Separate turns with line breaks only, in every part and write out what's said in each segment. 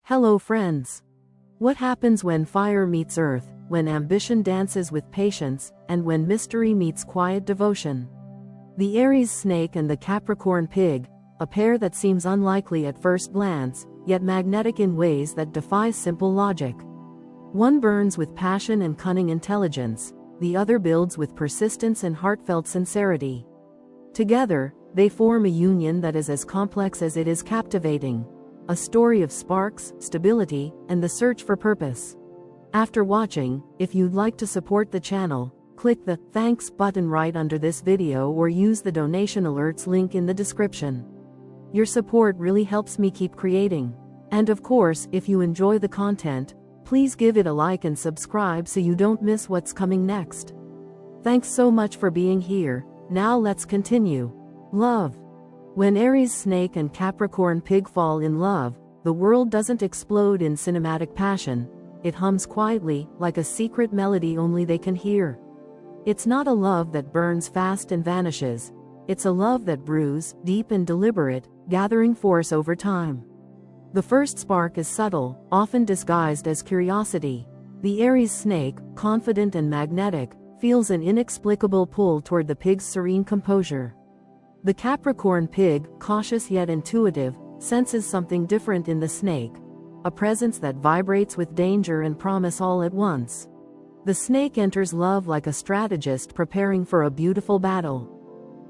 Hello friends. What happens when fire meets earth, when ambition dances with patience, and when mystery meets quiet devotion? The Aries Snake and the Capricorn Pig, a pair that seems unlikely at first glance, yet magnetic in ways that defy simple logic. One burns with passion and cunning intelligence, the other builds with persistence and heartfelt sincerity. Together, they form a union that is as complex as it is captivating. A story of sparks, stability, and the search for purpose. After watching, if you'd like to support the channel, click the Thanks button right under this video or use the donation alerts link in the description. Your support really helps me keep creating. And of course, if you enjoy the content, please give it a like and subscribe so you don't miss what's coming next. Thanks so much for being here. Now let's continue. Love. When Aries Snake and Capricorn Pig fall in love, the world doesn't explode in cinematic passion, it hums quietly, like a secret melody only they can hear. It's not a love that burns fast and vanishes, it's a love that brews, deep and deliberate, gathering force over time. The first spark is subtle, often disguised as curiosity. The Aries Snake, confident and magnetic, feels an inexplicable pull toward the pig's serene composure. The Capricorn Pig, cautious yet intuitive, senses something different in the snake, a presence that vibrates with danger and promise all at once. The snake enters love like a strategist preparing for a beautiful battle.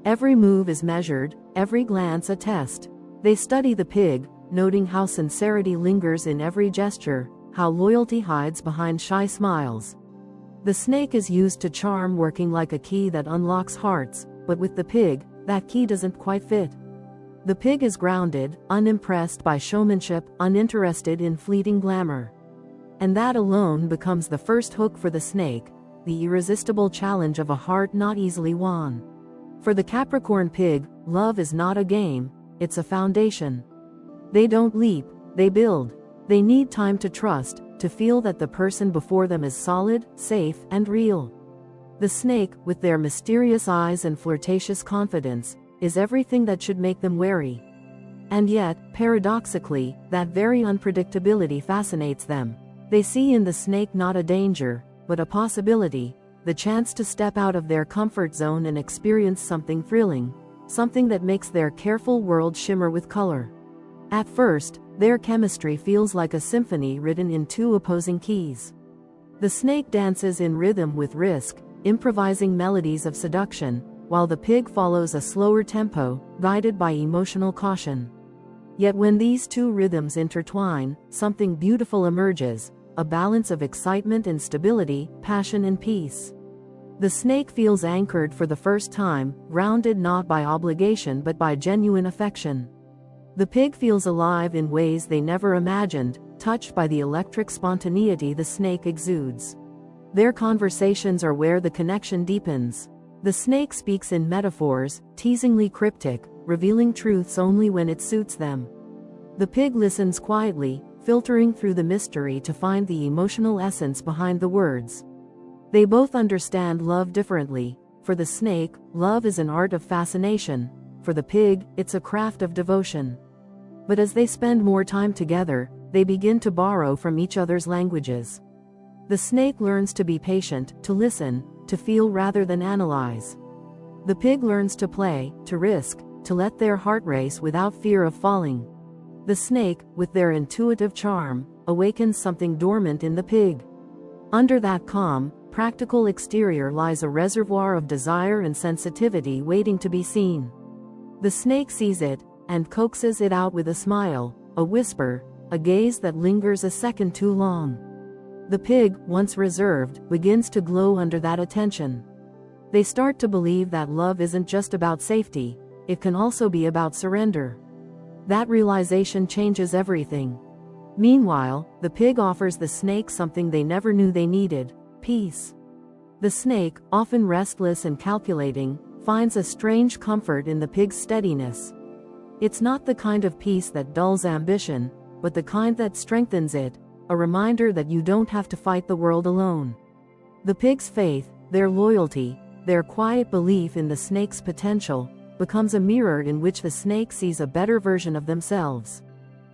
Every move is measured, every glance a test. They study the pig, noting how sincerity lingers in every gesture, how loyalty hides behind shy smiles. The snake is used to charm, working like a key that unlocks hearts, but with the pig, that key doesn't quite fit. The pig is grounded, unimpressed by showmanship, uninterested in fleeting glamour. And that alone becomes the first hook for the snake, the irresistible challenge of a heart not easily won. For the Capricorn Pig, love is not a game, it's a foundation. They don't leap, they build. They need time to trust, to feel that the person before them is solid, safe, and real. The snake, with their mysterious eyes and flirtatious confidence, is everything that should make them wary. And yet, paradoxically, that very unpredictability fascinates them. They see in the snake not a danger, but a possibility, the chance to step out of their comfort zone and experience something thrilling, something that makes their careful world shimmer with color. At first, their chemistry feels like a symphony written in two opposing keys. The snake dances in rhythm with risk, improvising melodies of seduction, while the pig follows a slower tempo, guided by emotional caution. Yet when these two rhythms intertwine, something beautiful emerges, a balance of excitement and stability, passion and peace. The snake feels anchored for the first time, grounded not by obligation but by genuine affection. The pig feels alive in ways they never imagined, touched by the electric spontaneity the snake exudes. Their conversations are where the connection deepens. The snake speaks in metaphors, teasingly cryptic, revealing truths only when it suits them. The pig listens quietly, filtering through the mystery to find the emotional essence behind the words. They both understand love differently. For the snake, love is an art of fascination. For the pig, it's a craft of devotion. But as they spend more time together, they begin to borrow from each other's languages. The snake learns to be patient, to listen, to feel rather than analyze. The pig learns to play, to risk, to let their heart race without fear of falling. The snake, with their intuitive charm, awakens something dormant in the pig. Under that calm, practical exterior lies a reservoir of desire and sensitivity waiting to be seen. The snake sees it, and coaxes it out with a smile, a whisper, a gaze that lingers a second too long. The pig, once reserved, begins to glow under that attention. They start to believe that love isn't just about safety, it can also be about surrender. That realization changes everything. Meanwhile, the pig offers the snake something they never knew they needed: peace. The snake, often restless and calculating, finds a strange comfort in the pig's steadiness. It's not the kind of peace that dulls ambition, but the kind that strengthens it, a reminder that you don't have to fight the world alone. The pig's faith, their loyalty, their quiet belief in the snake's potential, becomes a mirror in which the snake sees a better version of themselves.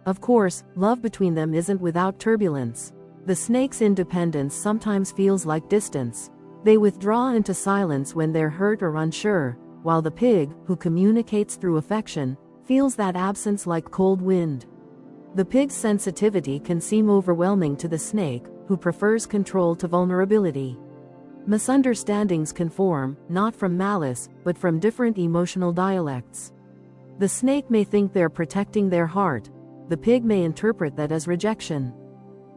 Of course, love between them isn't without turbulence. The snake's independence sometimes feels like distance. They withdraw into silence when they're hurt or unsure, while the pig, who communicates through affection, feels that absence like cold wind. The pig's sensitivity can seem overwhelming to the snake, who prefers control to vulnerability. Misunderstandings can form, not from malice, but from different emotional dialects. The snake may think they're protecting their heart. The pig may interpret that as rejection.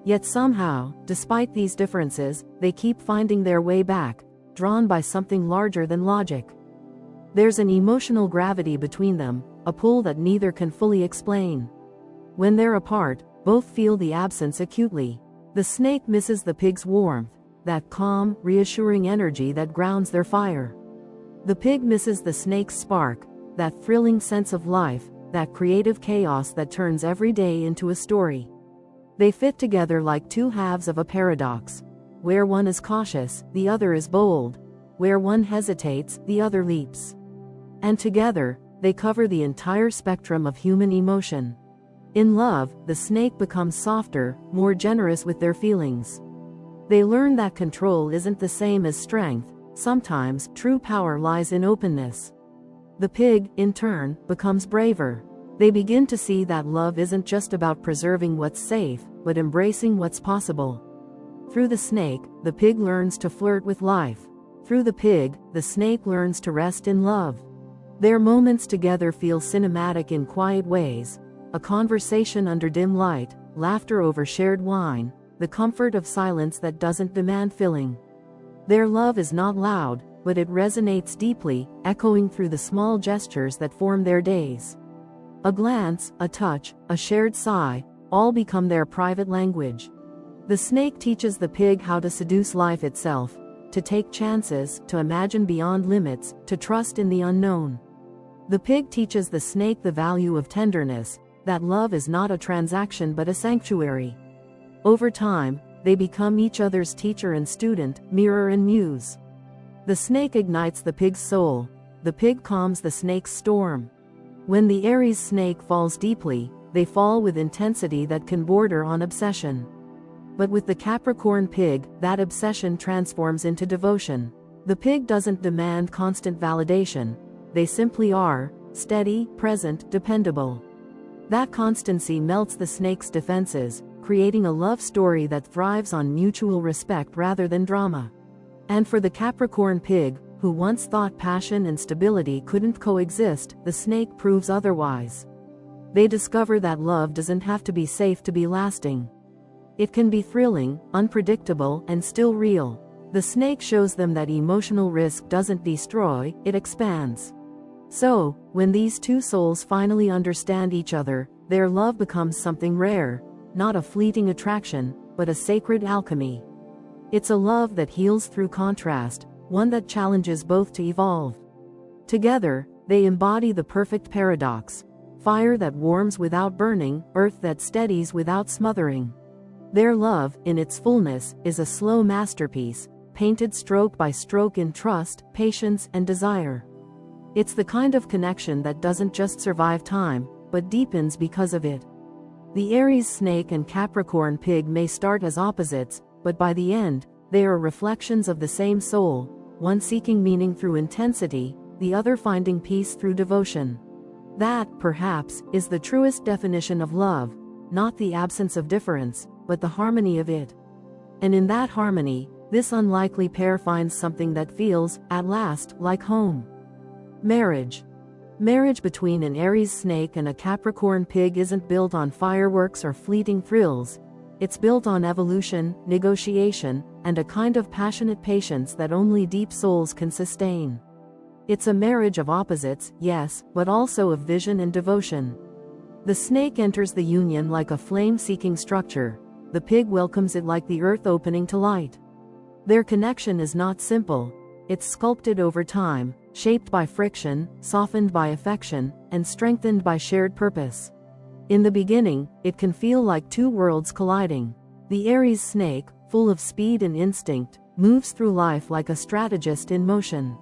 Yet somehow, despite these differences, they keep finding their way back, drawn by something larger than logic. There's an emotional gravity between them, a pull that neither can fully explain. When they're apart, both feel the absence acutely. The snake misses the pig's warmth, that calm, reassuring energy that grounds their fire. The pig misses the snake's spark, that thrilling sense of life, that creative chaos that turns every day into a story. They fit together like two halves of a paradox. Where one is cautious, the other is bold. Where one hesitates, the other leaps. And together, they cover the entire spectrum of human emotion. In love, the snake becomes softer, more generous with their feelings. They learn that control isn't the same as strength. Sometimes, true power lies in openness. The pig, in turn, becomes braver. They begin to see that love isn't just about preserving what's safe, but embracing what's possible. Through the snake, the pig learns to flirt with life. Through the pig, the snake learns to rest in love. Their moments together feel cinematic in quiet ways. A conversation under dim light, laughter over shared wine, the comfort of silence that doesn't demand filling. Their love is not loud, but it resonates deeply, echoing through the small gestures that form their days. A glance, a touch, a shared sigh, all become their private language. The snake teaches the pig how to seduce life itself, to take chances, to imagine beyond limits, to trust in the unknown. The pig teaches the snake the value of tenderness, that love is not a transaction but a sanctuary. Over time, they become each other's teacher and student, mirror and muse. The snake ignites the pig's soul. The pig calms the snake's storm. When the Aries snake falls deeply, they fall with intensity that can border on obsession. But with the Capricorn pig, that obsession transforms into devotion. The pig doesn't demand constant validation. They simply are, steady, present, dependable. That constancy melts the snake's defenses, creating a love story that thrives on mutual respect rather than drama. And for the Capricorn pig, who once thought passion and stability couldn't coexist, the snake proves otherwise. They discover that love doesn't have to be safe to be lasting. It can be thrilling, unpredictable, and still real. The snake shows them that emotional risk doesn't destroy, it expands. So, when these two souls finally understand each other, their love becomes something rare, not a fleeting attraction, but a sacred alchemy. It's a love that heals through contrast, one that challenges both to evolve. Together, they embody the perfect paradox: fire that warms without burning, earth that steadies without smothering. Their love, in its fullness, is a slow masterpiece, painted stroke by stroke in trust, patience, and desire. It's the kind of connection that doesn't just survive time, but deepens because of it. The Aries snake and Capricorn pig may start as opposites, but by the end, they are reflections of the same soul, one seeking meaning through intensity, the other finding peace through devotion. That, perhaps, is the truest definition of love, not the absence of difference, but the harmony of it. And in that harmony, this unlikely pair finds something that feels, at last, like home. Marriage. Marriage between an Aries snake and a Capricorn pig isn't built on fireworks or fleeting thrills. It's built on evolution, negotiation, and a kind of passionate patience that only deep souls can sustain. It's a marriage of opposites, yes, but also of vision and devotion. The snake enters the union like a flame-seeking structure. The pig welcomes it like the earth opening to light. Their connection is not simple. It's sculpted over time, shaped by friction, softened by affection, and strengthened by shared purpose. In the beginning, it can feel like two worlds colliding. The Aries snake, full of speed and instinct, moves through life like a strategist in motion.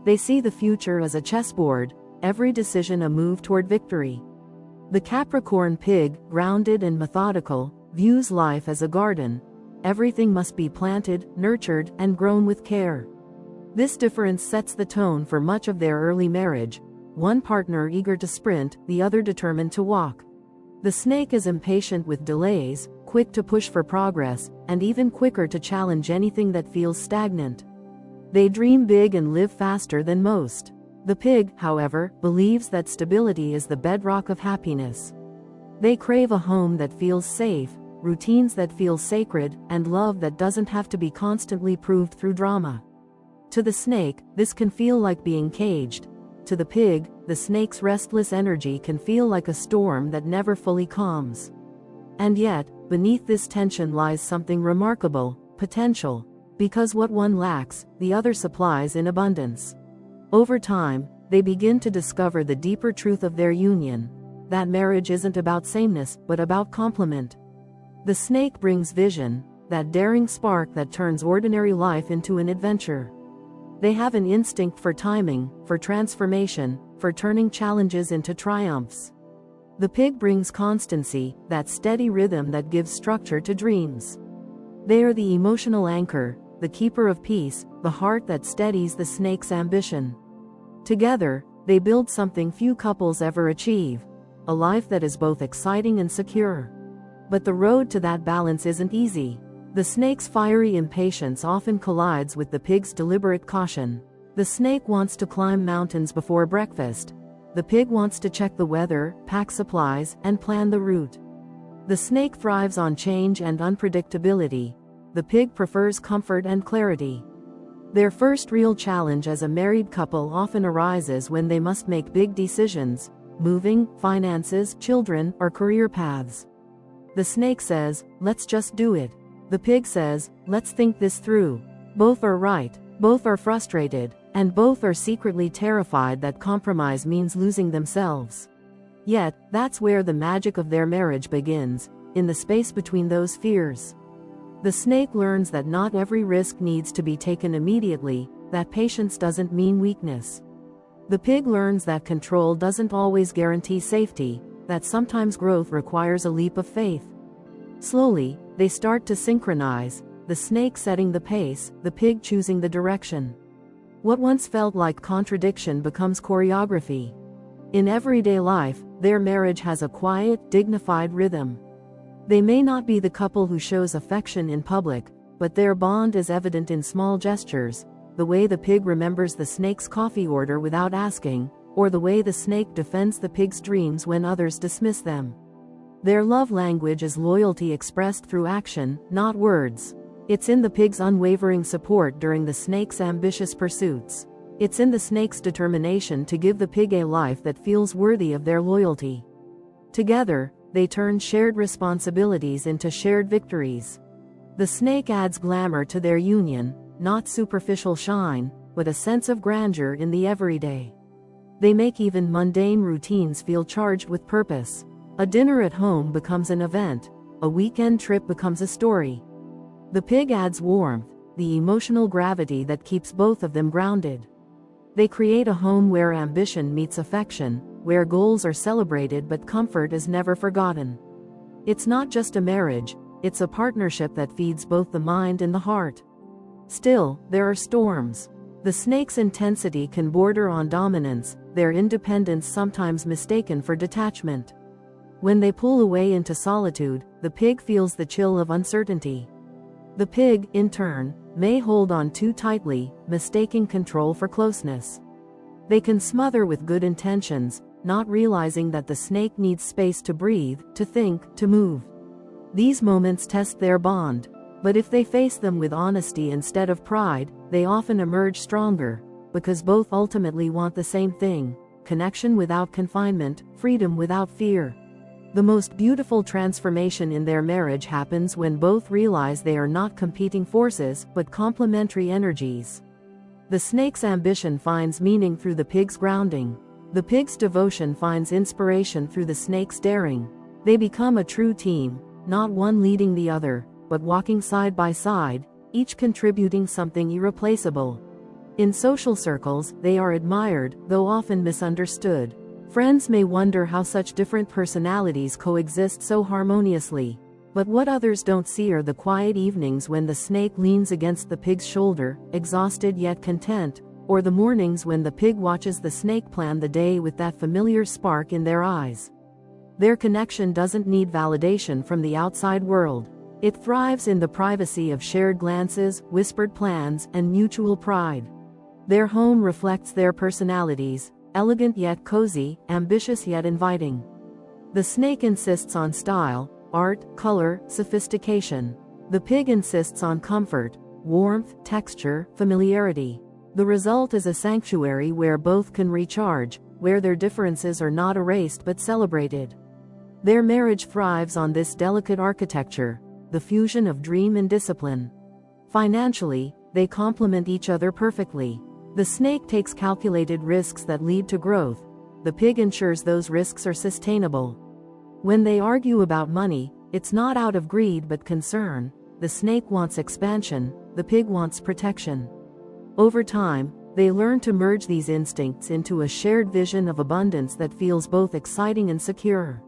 They see the future as a chessboard, every decision a move toward victory. The Capricorn Pig, grounded and methodical, views life as a garden. Everything must be planted, nurtured, and grown with care. This difference sets the tone for much of their early marriage, one partner eager to sprint, the other determined to walk. The snake is impatient with delays, quick to push for progress, and even quicker to challenge anything that feels stagnant. They dream big and live faster than most. The pig, however, believes that stability is the bedrock of happiness. They crave a home that feels safe, routines that feel sacred, and love that doesn't have to be constantly proved through drama. To the snake, this can feel like being caged. To the pig, the snake's restless energy can feel like a storm that never fully calms. And yet, beneath this tension lies something remarkable: potential. Because what one lacks, the other supplies in abundance. Over time, they begin to discover the deeper truth of their union: that marriage isn't about sameness, but about complement. The snake brings vision, that daring spark that turns ordinary life into an adventure. They have an instinct for timing, for transformation, for turning challenges into triumphs. The pig brings constancy, that steady rhythm that gives structure to dreams. They are the emotional anchor, the keeper of peace, the heart that steadies the snake's ambition. Together, they build something few couples ever achieve: a life that is both exciting and secure. But the road to that balance isn't easy. The snake's fiery impatience often collides with the pig's deliberate caution. The snake wants to climb mountains before breakfast. The pig wants to check the weather, pack supplies, and plan the route. The snake thrives on change and unpredictability. The pig prefers comfort and clarity. Their first real challenge as a married couple often arises when they must make big decisions: moving, finances, children, or career paths. The snake says, "Let's just do it." The pig says, "Let's think this through." Both are right, both are frustrated, and both are secretly terrified that compromise means losing themselves. Yet, that's where the magic of their marriage begins, in the space between those fears. The snake learns that not every risk needs to be taken immediately, that patience doesn't mean weakness. The pig learns that control doesn't always guarantee safety, that sometimes growth requires a leap of faith. Slowly, they start to synchronize, the snake setting the pace, the pig choosing the direction. What once felt like contradiction becomes choreography. In everyday life, their marriage has a quiet, dignified rhythm. They may not be the couple who shows affection in public, but their bond is evident in small gestures: the way the pig remembers the snake's coffee order without asking, or the way the snake defends the pig's dreams when others dismiss them. Their love language is loyalty expressed through action, not words. It's in the pig's unwavering support during the snake's ambitious pursuits. It's in the snake's determination to give the pig a life that feels worthy of their loyalty. Together, they turn shared responsibilities into shared victories. The snake adds glamour to their union, not superficial shine, but a sense of grandeur in the everyday. They make even mundane routines feel charged with purpose. A dinner at home becomes an event, a weekend trip becomes a story. The pig adds warmth, the emotional gravity that keeps both of them grounded. They create a home where ambition meets affection, where goals are celebrated but comfort is never forgotten. It's not just a marriage, it's a partnership that feeds both the mind and the heart. Still, there are storms. The snake's intensity can border on dominance, their independence sometimes mistaken for detachment. When they pull away into solitude, the pig feels the chill of uncertainty. The pig, in turn, may hold on too tightly, mistaking control for closeness. They can smother with good intentions, not realizing that the snake needs space to breathe, to think, to move. These moments test their bond, but if they face them with honesty instead of pride, they often emerge stronger, because both ultimately want the same thing: connection without confinement, freedom without fear. The most beautiful transformation in their marriage happens when both realize they are not competing forces, but complementary energies. The snake's ambition finds meaning through the pig's grounding. The pig's devotion finds inspiration through the snake's daring. They become a true team, not one leading the other, but walking side by side, each contributing something irreplaceable. In social circles, they are admired, though often misunderstood. Friends may wonder how such different personalities coexist so harmoniously. But what others don't see are the quiet evenings when the snake leans against the pig's shoulder, exhausted yet content, or the mornings when the pig watches the snake plan the day with that familiar spark in their eyes. Their connection doesn't need validation from the outside world. It thrives in the privacy of shared glances, whispered plans, and mutual pride. Their home reflects their personalities, elegant yet cozy, ambitious yet inviting. The snake insists on style, art, color, sophistication. The pig insists on comfort, warmth, texture, familiarity. The result is a sanctuary where both can recharge, where their differences are not erased but celebrated. Their marriage thrives on this delicate architecture, the fusion of dream and discipline. Financially, they complement each other perfectly. The snake takes calculated risks that lead to growth. The pig ensures those risks are sustainable. When they argue about money, it's not out of greed but concern. The snake wants expansion, the pig wants protection. Over time, they learn to merge these instincts into a shared vision of abundance that feels both exciting and secure.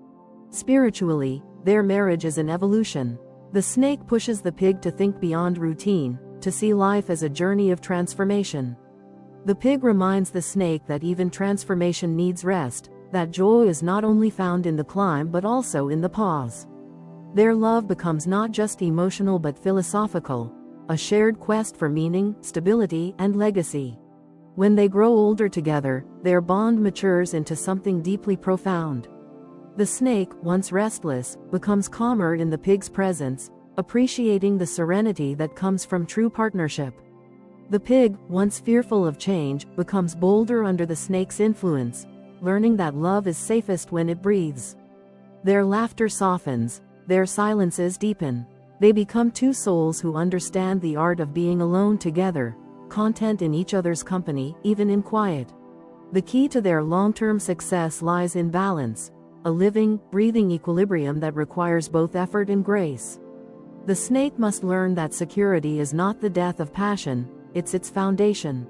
Spiritually, their marriage is an evolution. The snake pushes the pig to think beyond routine, to see life as a journey of transformation. The pig reminds the snake that even transformation needs rest, that joy is not only found in the climb but also in the pause. Their love becomes not just emotional but philosophical, a shared quest for meaning, stability, and legacy. When they grow older together, their bond matures into something deeply profound. The snake, once restless, becomes calmer in the pig's presence, appreciating the serenity that comes from true partnership. The pig, once fearful of change, becomes bolder under the snake's influence, learning that love is safest when it breathes. Their laughter softens, their silences deepen. They become two souls who understand the art of being alone together, content in each other's company, even in quiet. The key to their long-term success lies in balance, a living, breathing equilibrium that requires both effort and grace. The snake must learn that security is not the death of passion, it's its foundation.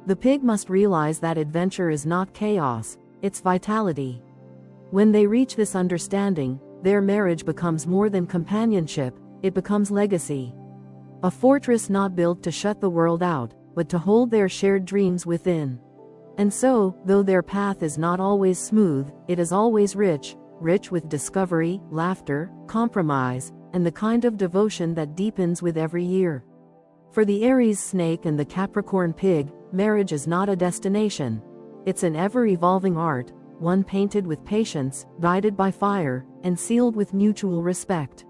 The pig must realize that adventure is not chaos, it's vitality. When they reach this understanding, their marriage becomes more than companionship, it becomes legacy. A fortress not built to shut the world out, but to hold their shared dreams within. And so, though their path is not always smooth, it is always rich with discovery, laughter, compromise, and the kind of devotion that deepens with every year. For the Aries snake and the Capricorn pig, marriage is not a destination. It's an ever-evolving art, one painted with patience, guided by fire, and sealed with mutual respect.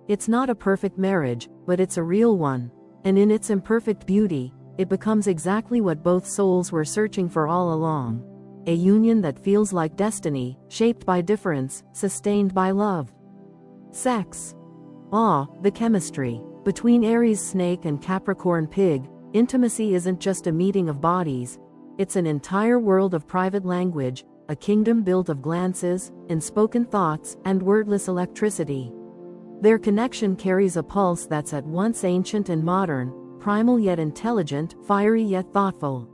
It's not a perfect marriage, but it's a real one. And in its imperfect beauty, it becomes exactly what both souls were searching for all along. A union that feels like destiny, shaped by difference, sustained by love. Sex. The chemistry. Between Aries snake and Capricorn pig, intimacy isn't just a meeting of bodies. It's an entire world of private language, a kingdom built of glances, unspoken thoughts, and wordless electricity. Their connection carries a pulse that's at once ancient and modern, primal yet intelligent, fiery yet thoughtful.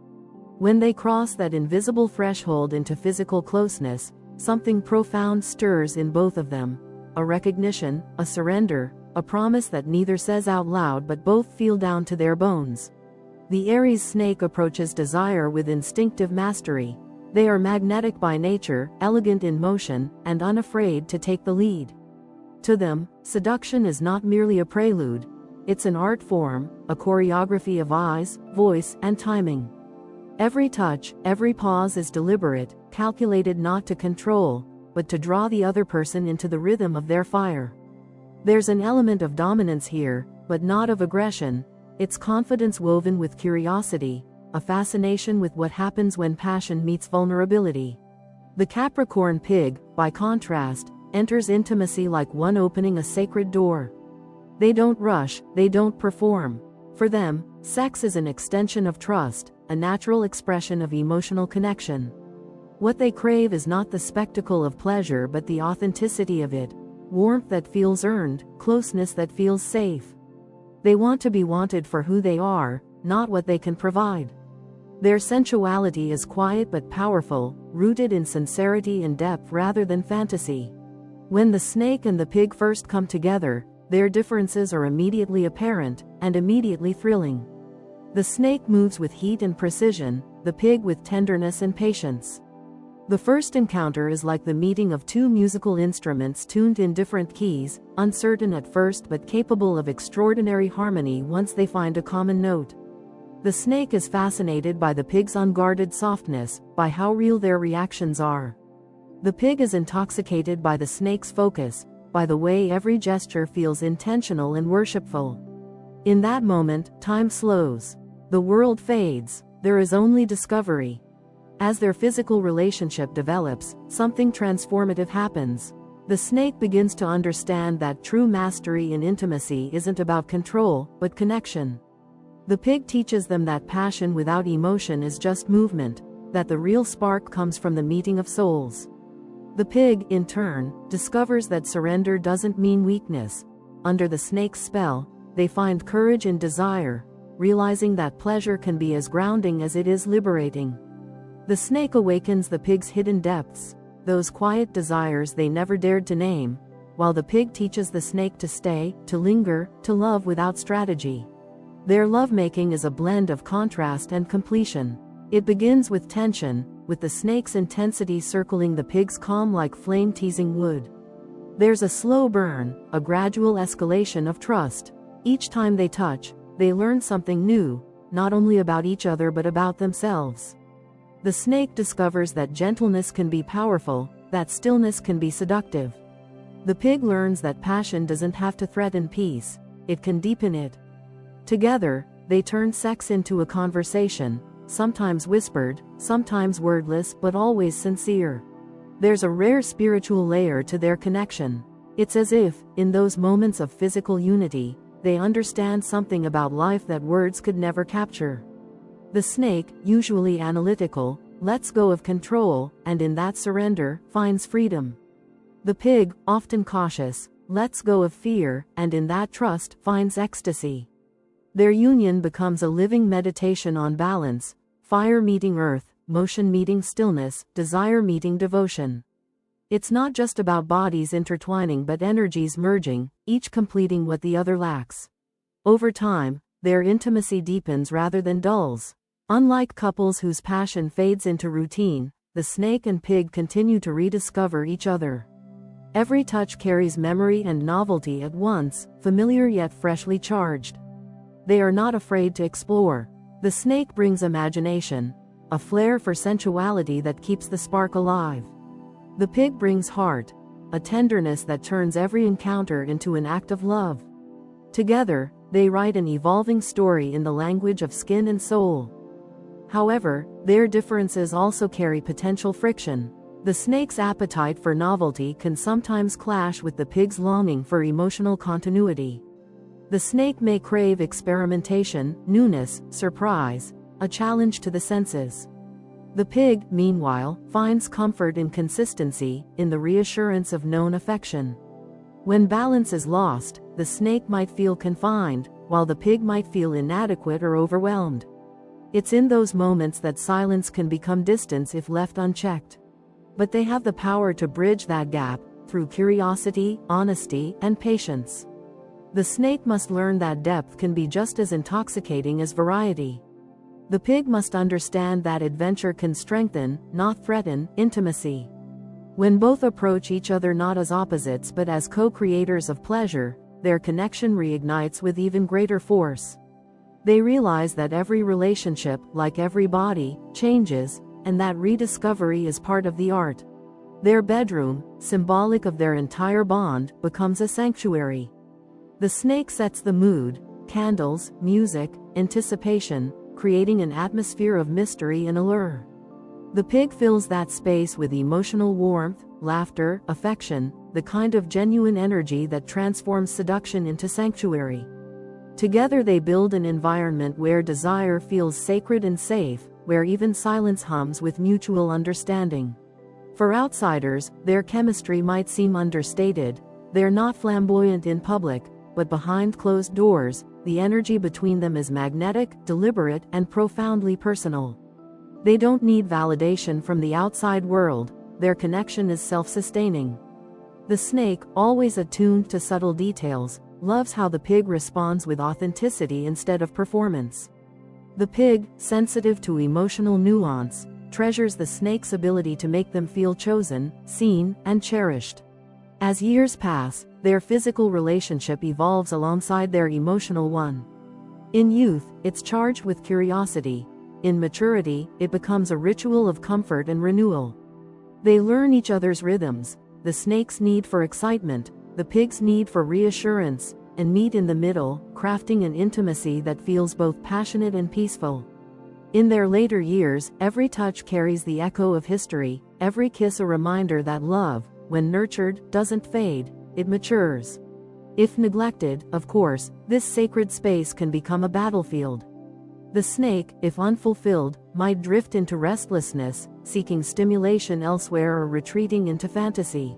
When they cross that invisible threshold into physical closeness, something profound stirs in both of them. A recognition, a surrender, a promise that neither says out loud but both feel down to their bones. The Aries snake approaches desire with instinctive mastery. They are magnetic by nature, elegant in motion, and unafraid to take the lead. To them, seduction is not merely a prelude. It's an art form, a choreography of eyes, voice, and timing. Every touch, every pause is deliberate, calculated not to control, but to draw the other person into the rhythm of their fire. There's an element of dominance here, but not of aggression. It's confidence woven with curiosity, a fascination with what happens when passion meets vulnerability. The Capricorn pig, by contrast, enters intimacy like one opening a sacred door. They don't rush, they don't perform. For them, sex is an extension of trust, a natural expression of emotional connection. What they crave is not the spectacle of pleasure but the authenticity of it, warmth that feels earned, closeness that feels safe. They want to be wanted for who they are, not what they can provide. Their sensuality is quiet but powerful, rooted in sincerity and depth rather than fantasy. When the snake and the pig first come together, their differences are immediately apparent, and immediately thrilling. The snake moves with heat and precision, the pig with tenderness and patience. The first encounter is like the meeting of two musical instruments tuned in different keys, uncertain at first but capable of extraordinary harmony once they find a common note. The snake is fascinated by the pig's unguarded softness, by how real their reactions are. The pig is intoxicated by the snake's focus, by the way every gesture feels intentional and worshipful. In that moment, time slows. The world fades. There is only discovery. As their physical relationship develops, something transformative happens. The snake begins to understand that true mastery in intimacy isn't about control, but connection. The pig teaches them that passion without emotion is just movement, that the real spark comes from the meeting of souls. The pig, in turn, discovers that surrender doesn't mean weakness. Under the snake's spell, they find courage in desire, realizing that pleasure can be as grounding as it is liberating. The snake awakens the pig's hidden depths, those quiet desires they never dared to name, while the pig teaches the snake to stay, to linger, to love without strategy. Their lovemaking is a blend of contrast and completion. It begins with tension, with the snake's intensity circling the pig's calm like flame teasing wood. There's a slow burn, a gradual escalation of trust. Each time they touch, they learn something new, not only about each other but about themselves. The snake discovers that gentleness can be powerful, that stillness can be seductive. The pig learns that passion doesn't have to threaten peace, it can deepen it. Together, they turn sex into a conversation, sometimes whispered, sometimes wordless, but always sincere. There's a rare spiritual layer to their connection. It's as if, in those moments of physical unity, they understand something about life that words could never capture. The snake, usually analytical, lets go of control, and in that surrender, finds freedom. The pig, often cautious, lets go of fear, and in that trust, finds ecstasy. Their union becomes a living meditation on balance, fire meeting earth, motion meeting stillness, desire meeting devotion. It's not just about bodies intertwining but energies merging, each completing what the other lacks. Over time, their intimacy deepens rather than dulls. Unlike couples whose passion fades into routine, the snake and pig continue to rediscover each other. Every touch carries memory and novelty at once, familiar yet freshly charged. They are not afraid to explore. The snake brings imagination, a flair for sensuality that keeps the spark alive. The pig brings heart, a tenderness that turns every encounter into an act of love. Together, they write an evolving story in the language of skin and soul. However, their differences also carry potential friction. The snake's appetite for novelty can sometimes clash with the pig's longing for emotional continuity. The snake may crave experimentation, newness, surprise, a challenge to the senses. The pig, meanwhile, finds comfort in consistency, in the reassurance of known affection. When balance is lost, the snake might feel confined, while the pig might feel inadequate or overwhelmed. It's in those moments that silence can become distance if left unchecked. But they have the power to bridge that gap, through curiosity, honesty, and patience. The snake must learn that depth can be just as intoxicating as variety. The pig must understand that adventure can strengthen, not threaten, intimacy. When both approach each other not as opposites but as co-creators of pleasure, their connection reignites with even greater force. They realize that every relationship, like every body, changes, and that rediscovery is part of the art. Their bedroom, symbolic of their entire bond, becomes a sanctuary. The snake sets the mood, candles, music, anticipation, creating an atmosphere of mystery and allure. The pig fills that space with emotional warmth, laughter, affection, the kind of genuine energy that transforms seduction into sanctuary. Together they build an environment where desire feels sacred and safe, where even silence hums with mutual understanding. For outsiders, their chemistry might seem understated. They're not flamboyant in public, but behind closed doors, the energy between them is magnetic, deliberate, and profoundly personal. They don't need validation from the outside world, their connection is self-sustaining. The snake, always attuned to subtle details, loves how the pig responds with authenticity instead of performance. The pig, sensitive to emotional nuance, treasures the snake's ability to make them feel chosen, seen, and cherished. As years pass, their physical relationship evolves alongside their emotional one. In youth, it's charged with curiosity. In maturity, it becomes a ritual of comfort and renewal. They learn each other's rhythms, the snake's need for excitement, the pig's need for reassurance, and meet in the middle, crafting an intimacy that feels both passionate and peaceful. In their later years, every touch carries the echo of history, every kiss a reminder that love, when nurtured, doesn't fade, it matures. If neglected, of course, this sacred space can become a battlefield. The snake, if unfulfilled, might drift into restlessness, seeking stimulation elsewhere or retreating into fantasy.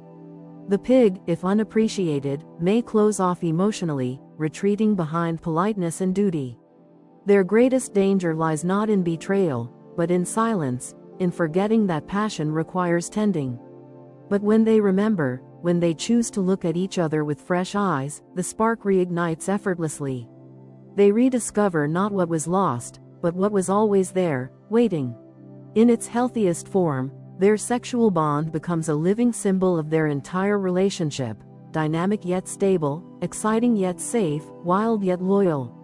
The pig, if unappreciated, may close off emotionally, retreating behind politeness and duty. Their greatest danger lies not in betrayal, but in silence, in forgetting that passion requires tending. But when they remember, when they choose to look at each other with fresh eyes, the spark reignites effortlessly. They rediscover not what was lost, but what was always there, waiting. In its healthiest form, their sexual bond becomes a living symbol of their entire relationship, dynamic yet stable, exciting yet safe, wild yet loyal.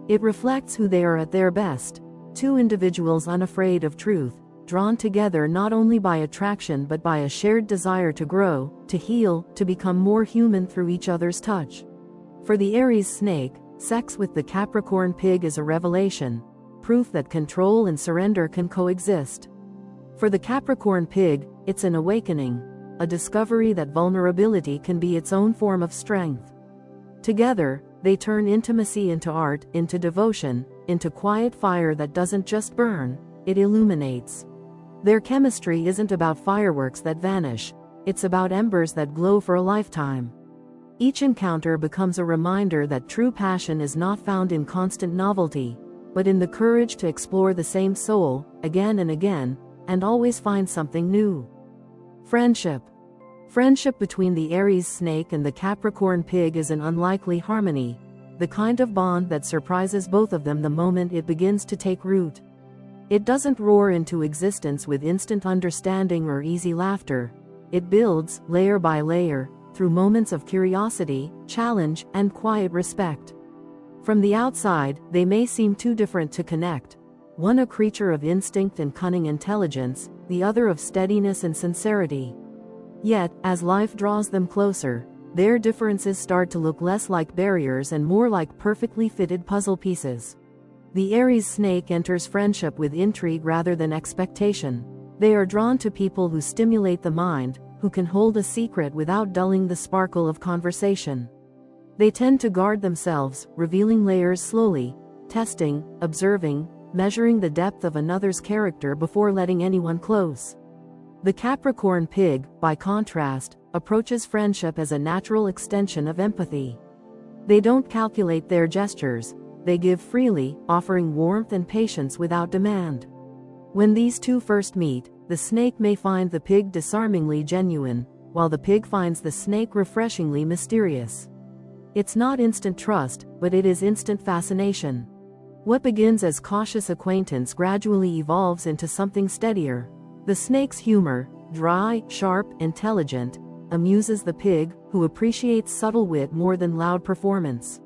It reflects who they are at their best, two individuals unafraid of truth, drawn together not only by attraction but by a shared desire to grow, to heal, to become more human through each other's touch. For the Aries snake, sex with the Capricorn pig is a revelation, proof that control and surrender can coexist. For the Capricorn pig, it's an awakening, a discovery that vulnerability can be its own form of strength. Together, they turn intimacy into art, into devotion, into quiet fire that doesn't just burn, it illuminates. Their chemistry isn't about fireworks that vanish, it's about embers that glow for a lifetime. Each encounter becomes a reminder that true passion is not found in constant novelty, but in the courage to explore the same soul, again and again, and always find something new. Friendship. Friendship between the Aries snake and the Capricorn pig is an unlikely harmony, the kind of bond that surprises both of them the moment it begins to take root. It doesn't roar into existence with instant understanding or easy laughter. It builds, layer by layer, through moments of curiosity, challenge, and quiet respect. From the outside, they may seem too different to connect. One a creature of instinct and cunning intelligence, the other of steadiness and sincerity. Yet, as life draws them closer, their differences start to look less like barriers and more like perfectly fitted puzzle pieces. The Aries snake enters friendship with intrigue rather than expectation. They are drawn to people who stimulate the mind, who can hold a secret without dulling the sparkle of conversation. They tend to guard themselves, revealing layers slowly, testing, observing, measuring the depth of another's character before letting anyone close. The Capricorn pig, by contrast, approaches friendship as a natural extension of empathy. They don't calculate their gestures, they give freely, offering warmth and patience without demand. When these two first meet, the snake may find the pig disarmingly genuine, while the pig finds the snake refreshingly mysterious. It's not instant trust, but it is instant fascination. What begins as cautious acquaintance gradually evolves into something steadier. The snake's humor, dry, sharp, intelligent, amuses the pig, who appreciates subtle wit more than loud performance.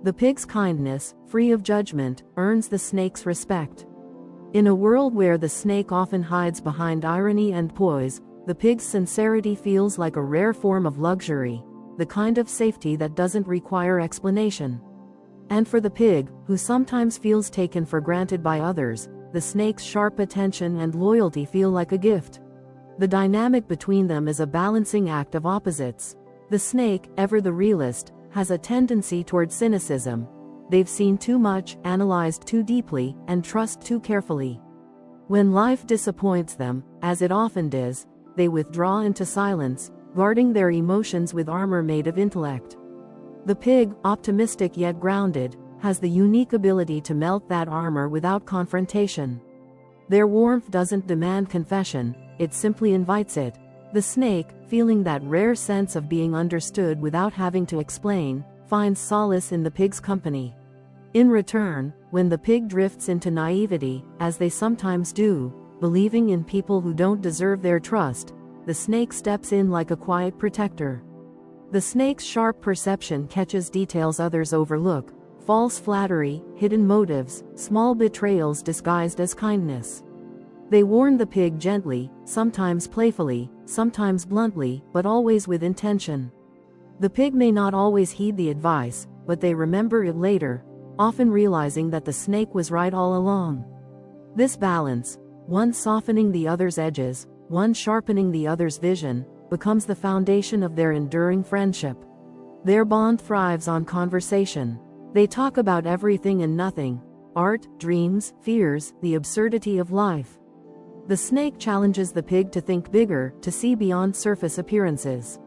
The pig's kindness, free of judgment, earns the snake's respect. In a world where the snake often hides behind irony and poise, the pig's sincerity feels like a rare form of luxury, the kind of safety that doesn't require explanation. And for the pig, who sometimes feels taken for granted by others, the snake's sharp attention and loyalty feel like a gift. The dynamic between them is a balancing act of opposites. The snake, ever the realist, has a tendency toward cynicism. They've seen too much, analyzed too deeply, and trust too carefully. When life disappoints them, as it often does, they withdraw into silence, guarding their emotions with armor made of intellect. The pig, optimistic yet grounded, has the unique ability to melt that armor without confrontation. Their warmth doesn't demand confession, it simply invites it. The snake, feeling that rare sense of being understood without having to explain, finds solace in the pig's company. In return, when the pig drifts into naivety, as they sometimes do, believing in people who don't deserve their trust, the snake steps in like a quiet protector. The snake's sharp perception catches details others overlook: false flattery, hidden motives, small betrayals disguised as kindness. They warn the pig gently, sometimes playfully, sometimes bluntly, but always with intention. The pig may not always heed the advice, but they remember it later, often realizing that the snake was right all along. This balance, one softening the other's edges, one sharpening the other's vision, becomes the foundation of their enduring friendship. Their bond thrives on conversation. They talk about everything and nothing: art, dreams, fears, the absurdity of life. The snake challenges the pig to think bigger, to see beyond surface appearances.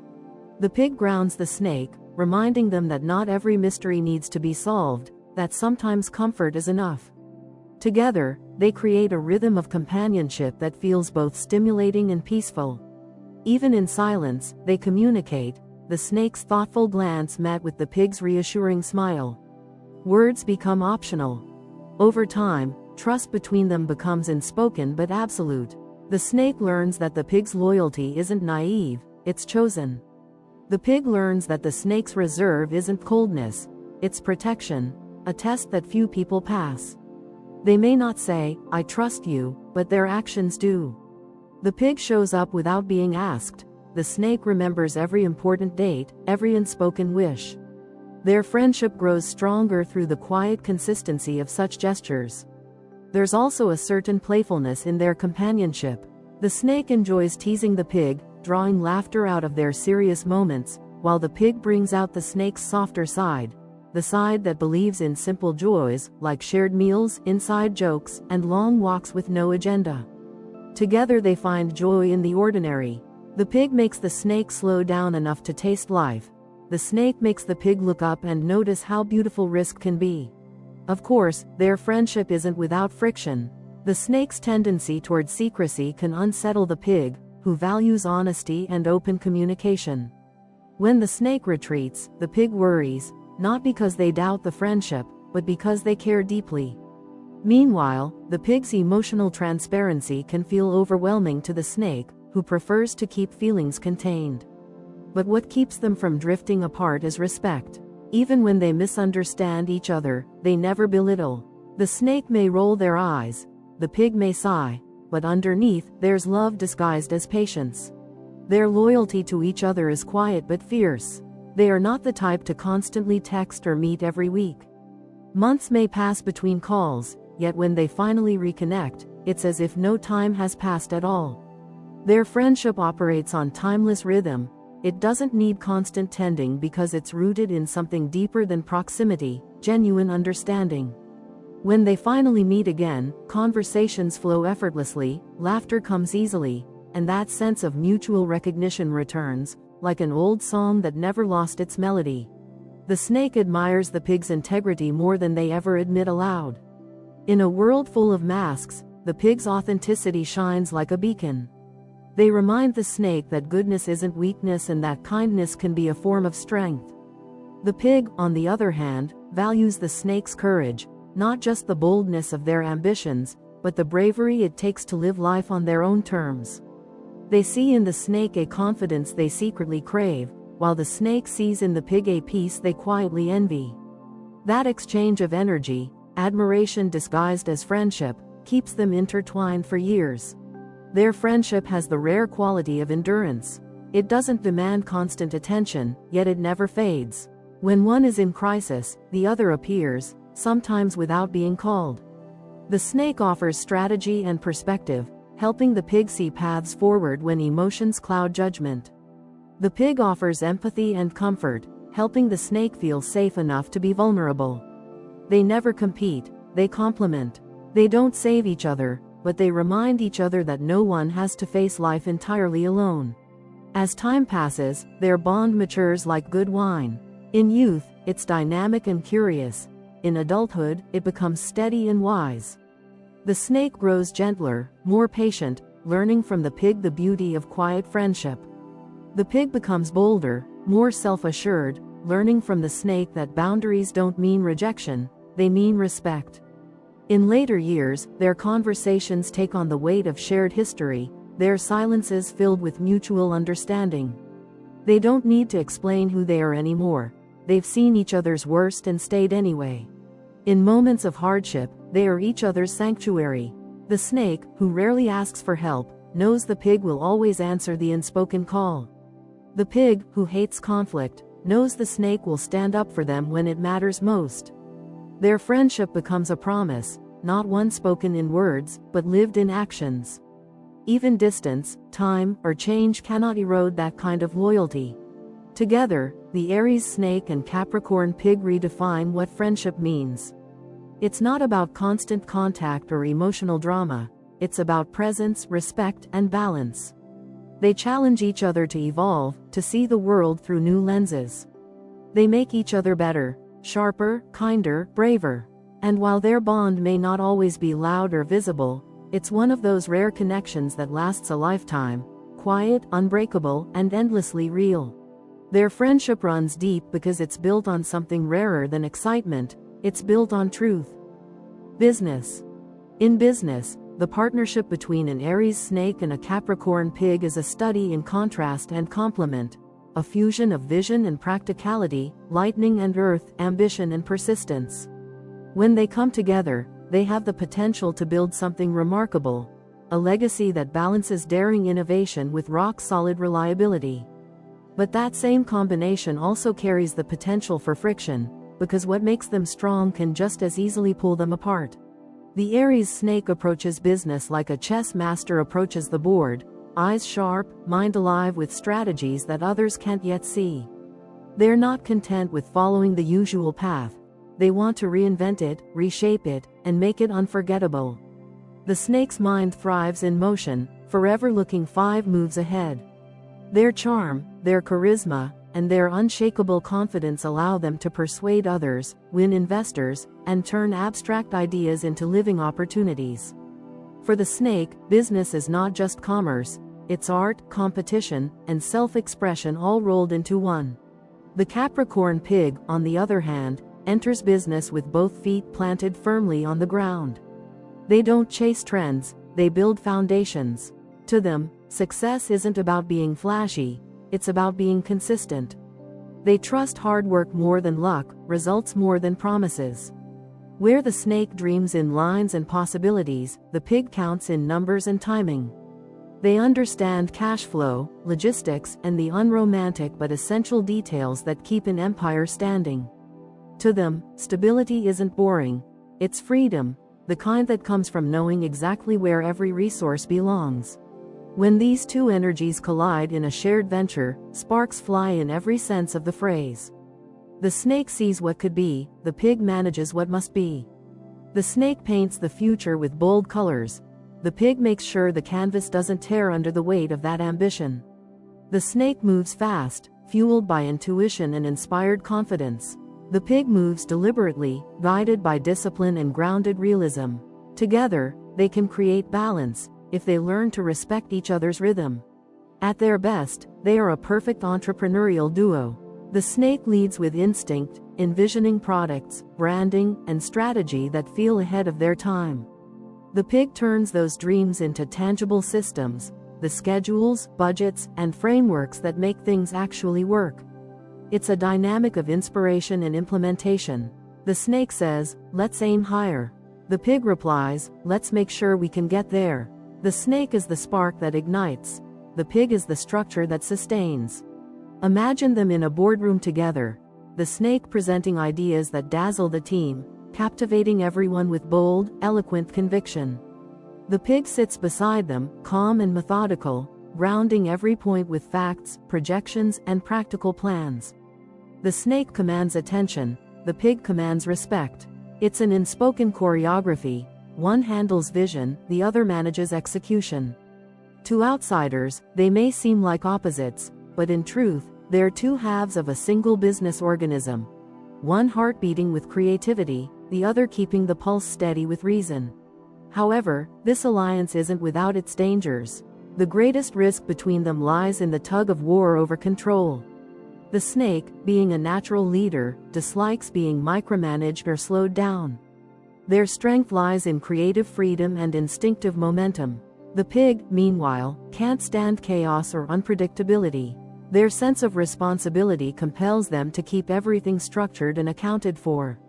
The pig grounds the snake, reminding them that not every mystery needs to be solved, that sometimes comfort is enough. Together, they create a rhythm of companionship that feels both stimulating and peaceful. Even in silence, they communicate, the snake's thoughtful glance met with the pig's reassuring smile. Words become optional. Over time, trust between them becomes unspoken but absolute. The snake learns that the pig's loyalty isn't naive, it's chosen. The pig learns that the snake's reserve isn't coldness, it's protection, a test that few people pass. They may not say, "I trust you," but their actions do. The pig shows up without being asked. The snake remembers every important date, every unspoken wish. Their friendship grows stronger through the quiet consistency of such gestures. There's also a certain playfulness in their companionship. The snake enjoys teasing the pig, drawing laughter out of their serious moments, while the pig brings out the snake's softer side, the side that believes in simple joys, like shared meals, inside jokes, and long walks with no agenda. Together they find joy in the ordinary. The pig makes the snake slow down enough to taste life. The snake makes the pig look up and notice how beautiful risk can be. Of course, their friendship isn't without friction. The snake's tendency toward secrecy can unsettle the pig, who values honesty and open communication. When the snake retreats, the pig worries, not because they doubt the friendship, but because they care deeply. Meanwhile, the pig's emotional transparency can feel overwhelming to the snake, who prefers to keep feelings contained. But what keeps them from drifting apart is respect. Even when they misunderstand each other, they never belittle. The snake may roll their eyes, the pig may sigh, but underneath, there's love disguised as patience. Their loyalty to each other is quiet but fierce. They are not the type to constantly text or meet every week. Months may pass between calls, yet when they finally reconnect, it's as if no time has passed at all. Their friendship operates on timeless rhythm. It doesn't need constant tending because it's rooted in something deeper than proximity, genuine understanding. When they finally meet again, conversations flow effortlessly, laughter comes easily, and that sense of mutual recognition returns, like an old song that never lost its melody. The snake admires the pig's integrity more than they ever admit aloud. In a world full of masks, the pig's authenticity shines like a beacon. They remind the snake that goodness isn't weakness and that kindness can be a form of strength. The pig, on the other hand, values the snake's courage, not just the boldness of their ambitions, but the bravery it takes to live life on their own terms. They see in the snake a confidence they secretly crave, while the snake sees in the pig a peace they quietly envy. That exchange of energy, admiration disguised as friendship, keeps them intertwined for years. Their friendship has the rare quality of endurance. It doesn't demand constant attention, yet it never fades. When one is in crisis, the other appears, sometimes without being called. The snake offers strategy and perspective, helping the pig see paths forward when emotions cloud judgment. The pig offers empathy and comfort, helping the snake feel safe enough to be vulnerable. They never compete, they complement. They don't save each other, but they remind each other that no one has to face life entirely alone. As time passes, their bond matures like good wine. In youth, it's dynamic and curious. In adulthood, it becomes steady and wise. The snake grows gentler, more patient, learning from the pig the beauty of quiet friendship. The pig becomes bolder, more self-assured, learning from the snake that boundaries don't mean rejection, they mean respect. In later years, their conversations take on the weight of shared history, their silences filled with mutual understanding. They don't need to explain who they are anymore. They've seen each other's worst and stayed anyway. In moments of hardship, they are each other's sanctuary. The snake, who rarely asks for help, knows the pig will always answer the unspoken call. The pig, who hates conflict, knows the snake will stand up for them when it matters most. Their friendship becomes a promise, not one spoken in words, but lived in actions. Even distance, time, or change cannot erode that kind of loyalty. Together, the Aries Snake and Capricorn Pig redefine what friendship means. It's not about constant contact or emotional drama, it's about presence, respect, and balance. They challenge each other to evolve, to see the world through new lenses. They make each other better, sharper, kinder, braver. And while their bond may not always be loud or visible, it's one of those rare connections that lasts a lifetime, quiet, unbreakable, and endlessly real. Their friendship runs deep because it's built on something rarer than excitement, it's built on truth. Business. In business, the partnership between an Aries snake and a Capricorn pig is a study in contrast and complement, a fusion of vision and practicality, lightning and earth, ambition and persistence. When they come together, they have the potential to build something remarkable, a legacy that balances daring innovation with rock-solid reliability. But that same combination also carries the potential for friction, because what makes them strong can just as easily pull them apart. The Aries snake approaches business like a chess master approaches the board, eyes sharp, mind alive with strategies that others can't yet see. They're not content with following the usual path. They want to reinvent it, reshape it, and make it unforgettable. The snake's mind thrives in motion, forever looking 5 moves ahead. Their charm, their charisma, and their unshakable confidence allow them to persuade others, win investors, and turn abstract ideas into living opportunities. For the snake, business is not just commerce, it's art, competition, and self-expression all rolled into one. The Capricorn pig, on the other hand, enters business with both feet planted firmly on the ground. They don't chase trends, they build foundations. To them, success isn't about being flashy, it's about being consistent. They trust hard work more than luck, results more than promises. Where the snake dreams in lines and possibilities, the pig counts in numbers and timing. They understand cash flow, logistics, and the unromantic but essential details that keep an empire standing. To them, stability isn't boring, it's freedom, the kind that comes from knowing exactly where every resource belongs. When these two energies collide in a shared venture, sparks fly in every sense of the phrase. The snake sees what could be, the pig manages what must be. The snake paints the future with bold colors. The pig makes sure the canvas doesn't tear under the weight of that ambition. The snake moves fast, fueled by intuition and inspired confidence. The pig moves deliberately, guided by discipline and grounded realism. Together, they can create balance, if they learn to respect each other's rhythm. At their best, they are a perfect entrepreneurial duo. The snake leads with instinct, envisioning products, branding, and strategy that feel ahead of their time. The pig turns those dreams into tangible systems, the schedules, budgets, and frameworks that make things actually work. It's a dynamic of inspiration and implementation. The snake says, "Let's aim higher." The pig replies, "Let's make sure we can get there." The snake is the spark that ignites. The pig is the structure that sustains. Imagine them in a boardroom together. The snake presenting ideas that dazzle the team, captivating everyone with bold, eloquent conviction. The pig sits beside them, calm and methodical, grounding every point with facts, projections, and practical plans. The snake commands attention, the pig commands respect. It's an unspoken choreography. One handles vision, the other manages execution. To outsiders, they may seem like opposites, but in truth, they're two halves of a single business organism. One heart beating with creativity, the other keeping the pulse steady with reason. However, this alliance isn't without its dangers. The greatest risk between them lies in the tug-of-war over control. The snake, being a natural leader, dislikes being micromanaged or slowed down. Their strength lies in creative freedom and instinctive momentum. The pig, meanwhile, can't stand chaos or unpredictability. Their sense of responsibility compels them to keep everything structured and accounted for.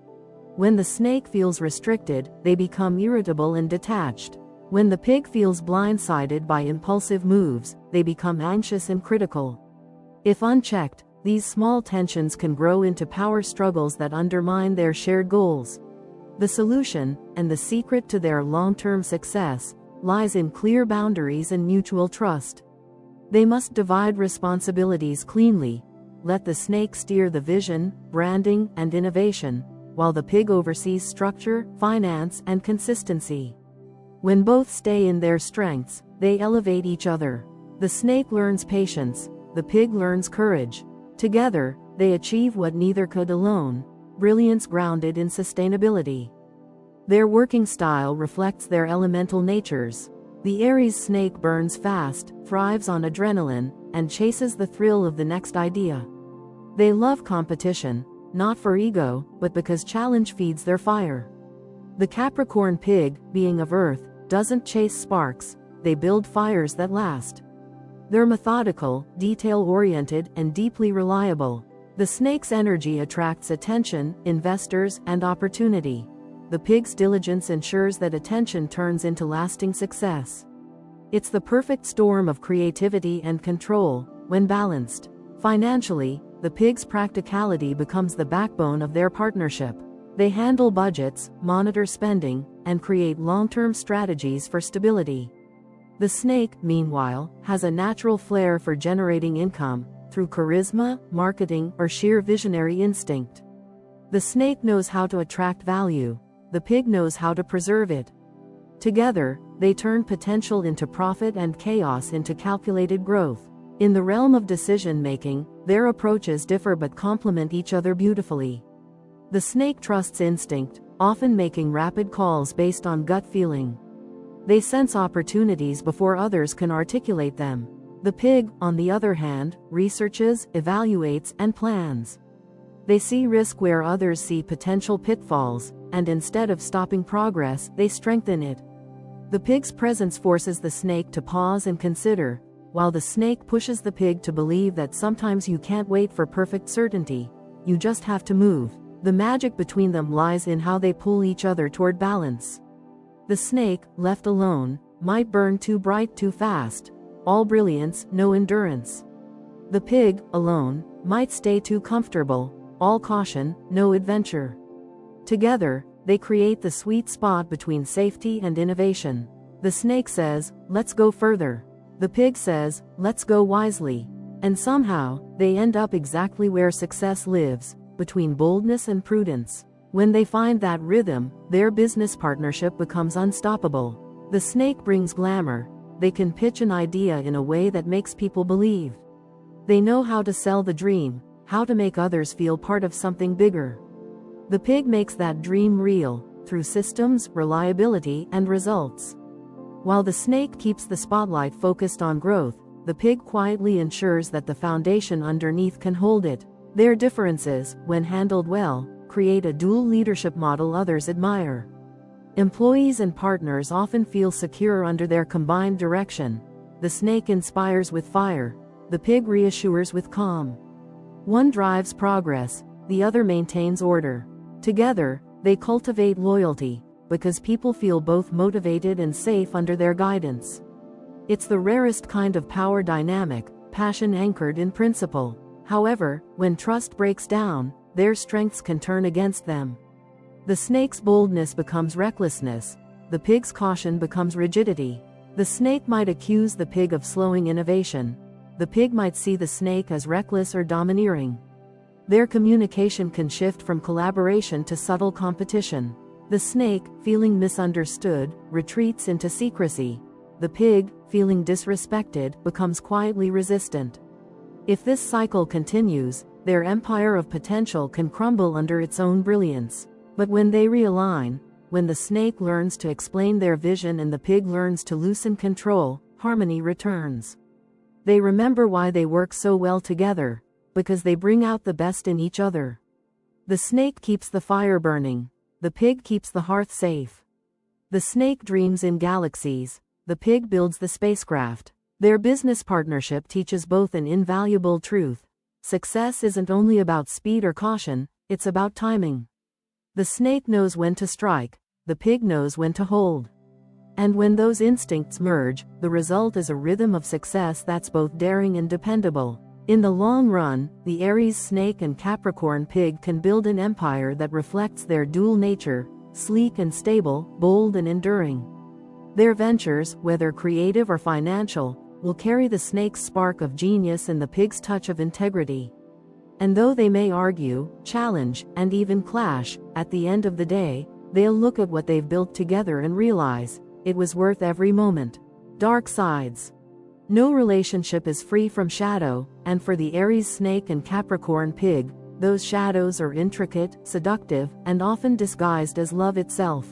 When the snake feels restricted, they become irritable and detached. When the pig feels blindsided by impulsive moves, they become anxious and critical. If unchecked, these small tensions can grow into power struggles that undermine their shared goals. The solution, and the secret to their long-term success, lies in clear boundaries and mutual trust. They must divide responsibilities cleanly. Let the snake steer the vision, branding, and innovation, while the pig oversees structure, finance, and consistency. When both stay in their strengths, they elevate each other. The snake learns patience, the pig learns courage. Together, they achieve what neither could alone: brilliance grounded in sustainability. Their working style reflects their elemental natures. The Aries snake burns fast, thrives on adrenaline, and chases the thrill of the next idea. They love competition, not for ego, but because challenge feeds their fire. The Capricorn pig, being of earth, doesn't chase sparks, they build fires that last. They're methodical, detail-oriented, and deeply reliable. The snake's energy attracts attention, investors, and opportunity. The pig's diligence ensures that attention turns into lasting success. It's the perfect storm of creativity and control, when balanced. Financially, the pig's practicality becomes the backbone of their partnership. They handle budgets, monitor spending, and create long-term strategies for stability. The snake, meanwhile, has a natural flair for generating income, through charisma, marketing, or sheer visionary instinct. The snake knows how to attract value. The pig knows how to preserve it. Together, they turn potential into profit and chaos into calculated growth. In the realm of decision-making, their approaches differ but complement each other beautifully. The snake trusts instinct, often making rapid calls based on gut feeling. They sense opportunities before others can articulate them. The pig, on the other hand, researches, evaluates, and plans. They see risk where others see potential pitfalls, and instead of stopping progress, they strengthen it. The pig's presence forces the snake to pause and consider, while the snake pushes the pig to believe that sometimes you can't wait for perfect certainty, you just have to move. The magic between them lies in how they pull each other toward balance. The snake, left alone, might burn too bright too fast. All brilliance, no endurance. The pig, alone, might stay too comfortable. All caution, no adventure. Together, they create the sweet spot between safety and innovation. The snake says, "Let's go further." The pig says, "Let's go wisely." And somehow, they end up exactly where success lives, between boldness and prudence. When they find that rhythm, their business partnership becomes unstoppable. The snake brings glamour. They can pitch an idea in a way that makes people believe. They know how to sell the dream, how to make others feel part of something bigger. The pig makes that dream real, through systems, reliability, and results. While the snake keeps the spotlight focused on growth, the pig quietly ensures that the foundation underneath can hold it. Their differences, when handled well, create a dual leadership model others admire. Employees and partners often feel secure under their combined direction. The snake inspires with fire, the pig reassures with calm. One drives progress, the other maintains order. Together, they cultivate loyalty, because people feel both motivated and safe under their guidance. It's the rarest kind of power dynamic, passion anchored in principle. However, when trust breaks down, their strengths can turn against them. The snake's boldness becomes recklessness, the pig's caution becomes rigidity. The snake might accuse the pig of slowing innovation. The pig might see the snake as reckless or domineering. Their communication can shift from collaboration to subtle competition. The snake, feeling misunderstood, retreats into secrecy. The pig, feeling disrespected, becomes quietly resistant. If this cycle continues, their empire of potential can crumble under its own brilliance. But when they realign, when the snake learns to explain their vision and the pig learns to loosen control, harmony returns. They remember why they work so well together, because they bring out the best in each other. The snake keeps the fire burning, the pig keeps the hearth safe. The snake dreams in galaxies, the pig builds the spacecraft. Their business partnership teaches both an invaluable truth. Success isn't only about speed or caution, it's about timing. The snake knows when to strike, the pig knows when to hold. And when those instincts merge, the result is a rhythm of success that's both daring and dependable. In the long run, the Aries Snake and Capricorn Pig can build an empire that reflects their dual nature, sleek and stable, bold and enduring. Their ventures, whether creative or financial, will carry the snake's spark of genius and the pig's touch of integrity. And though they may argue, challenge, and even clash, at the end of the day, they'll look at what they've built together and realize, it was worth every moment. Dark sides. No relationship is free from shadow, and for the Aries Snake and Capricorn Pig, those shadows are intricate, seductive, and often disguised as love itself.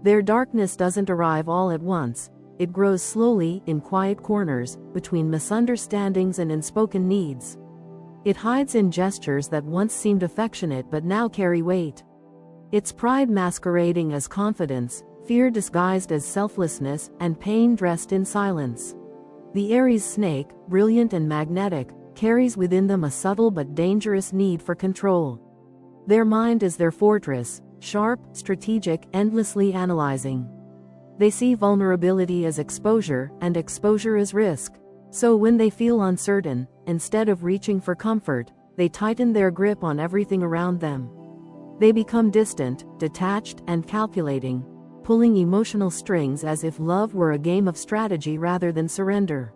Their darkness doesn't arrive all at once, it grows slowly, in quiet corners, between misunderstandings and unspoken needs. It hides in gestures that once seemed affectionate but now carry weight. It's pride masquerading as confidence, fear disguised as selflessness, and pain dressed in silence. The Aries Snake, brilliant and magnetic, carries within them a subtle but dangerous need for control. Their mind is their fortress, sharp, strategic, endlessly analyzing. They see vulnerability as exposure, and exposure as risk. So when they feel uncertain, instead of reaching for comfort, they tighten their grip on everything around them. They become distant, detached, and calculating, pulling emotional strings as if love were a game of strategy rather than surrender.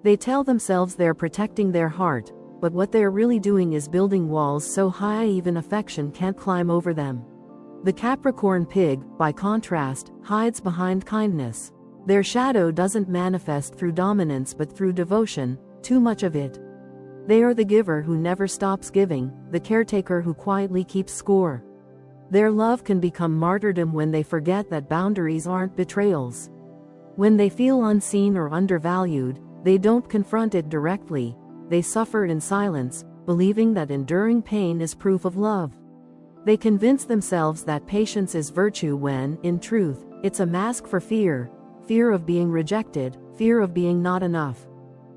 They tell themselves they're protecting their heart, but what they're really doing is building walls so high even affection can't climb over them. The Capricorn Pig, by contrast, hides behind kindness. Their shadow doesn't manifest through dominance but through devotion, too much of it. They are the giver who never stops giving, the caretaker who quietly keeps score. Their love can become martyrdom when they forget that boundaries aren't betrayals. When they feel unseen or undervalued, they don't confront it directly, they suffer in silence, believing that enduring pain is proof of love. They convince themselves that patience is virtue when, in truth, it's a mask for fear, fear of being rejected, fear of being not enough.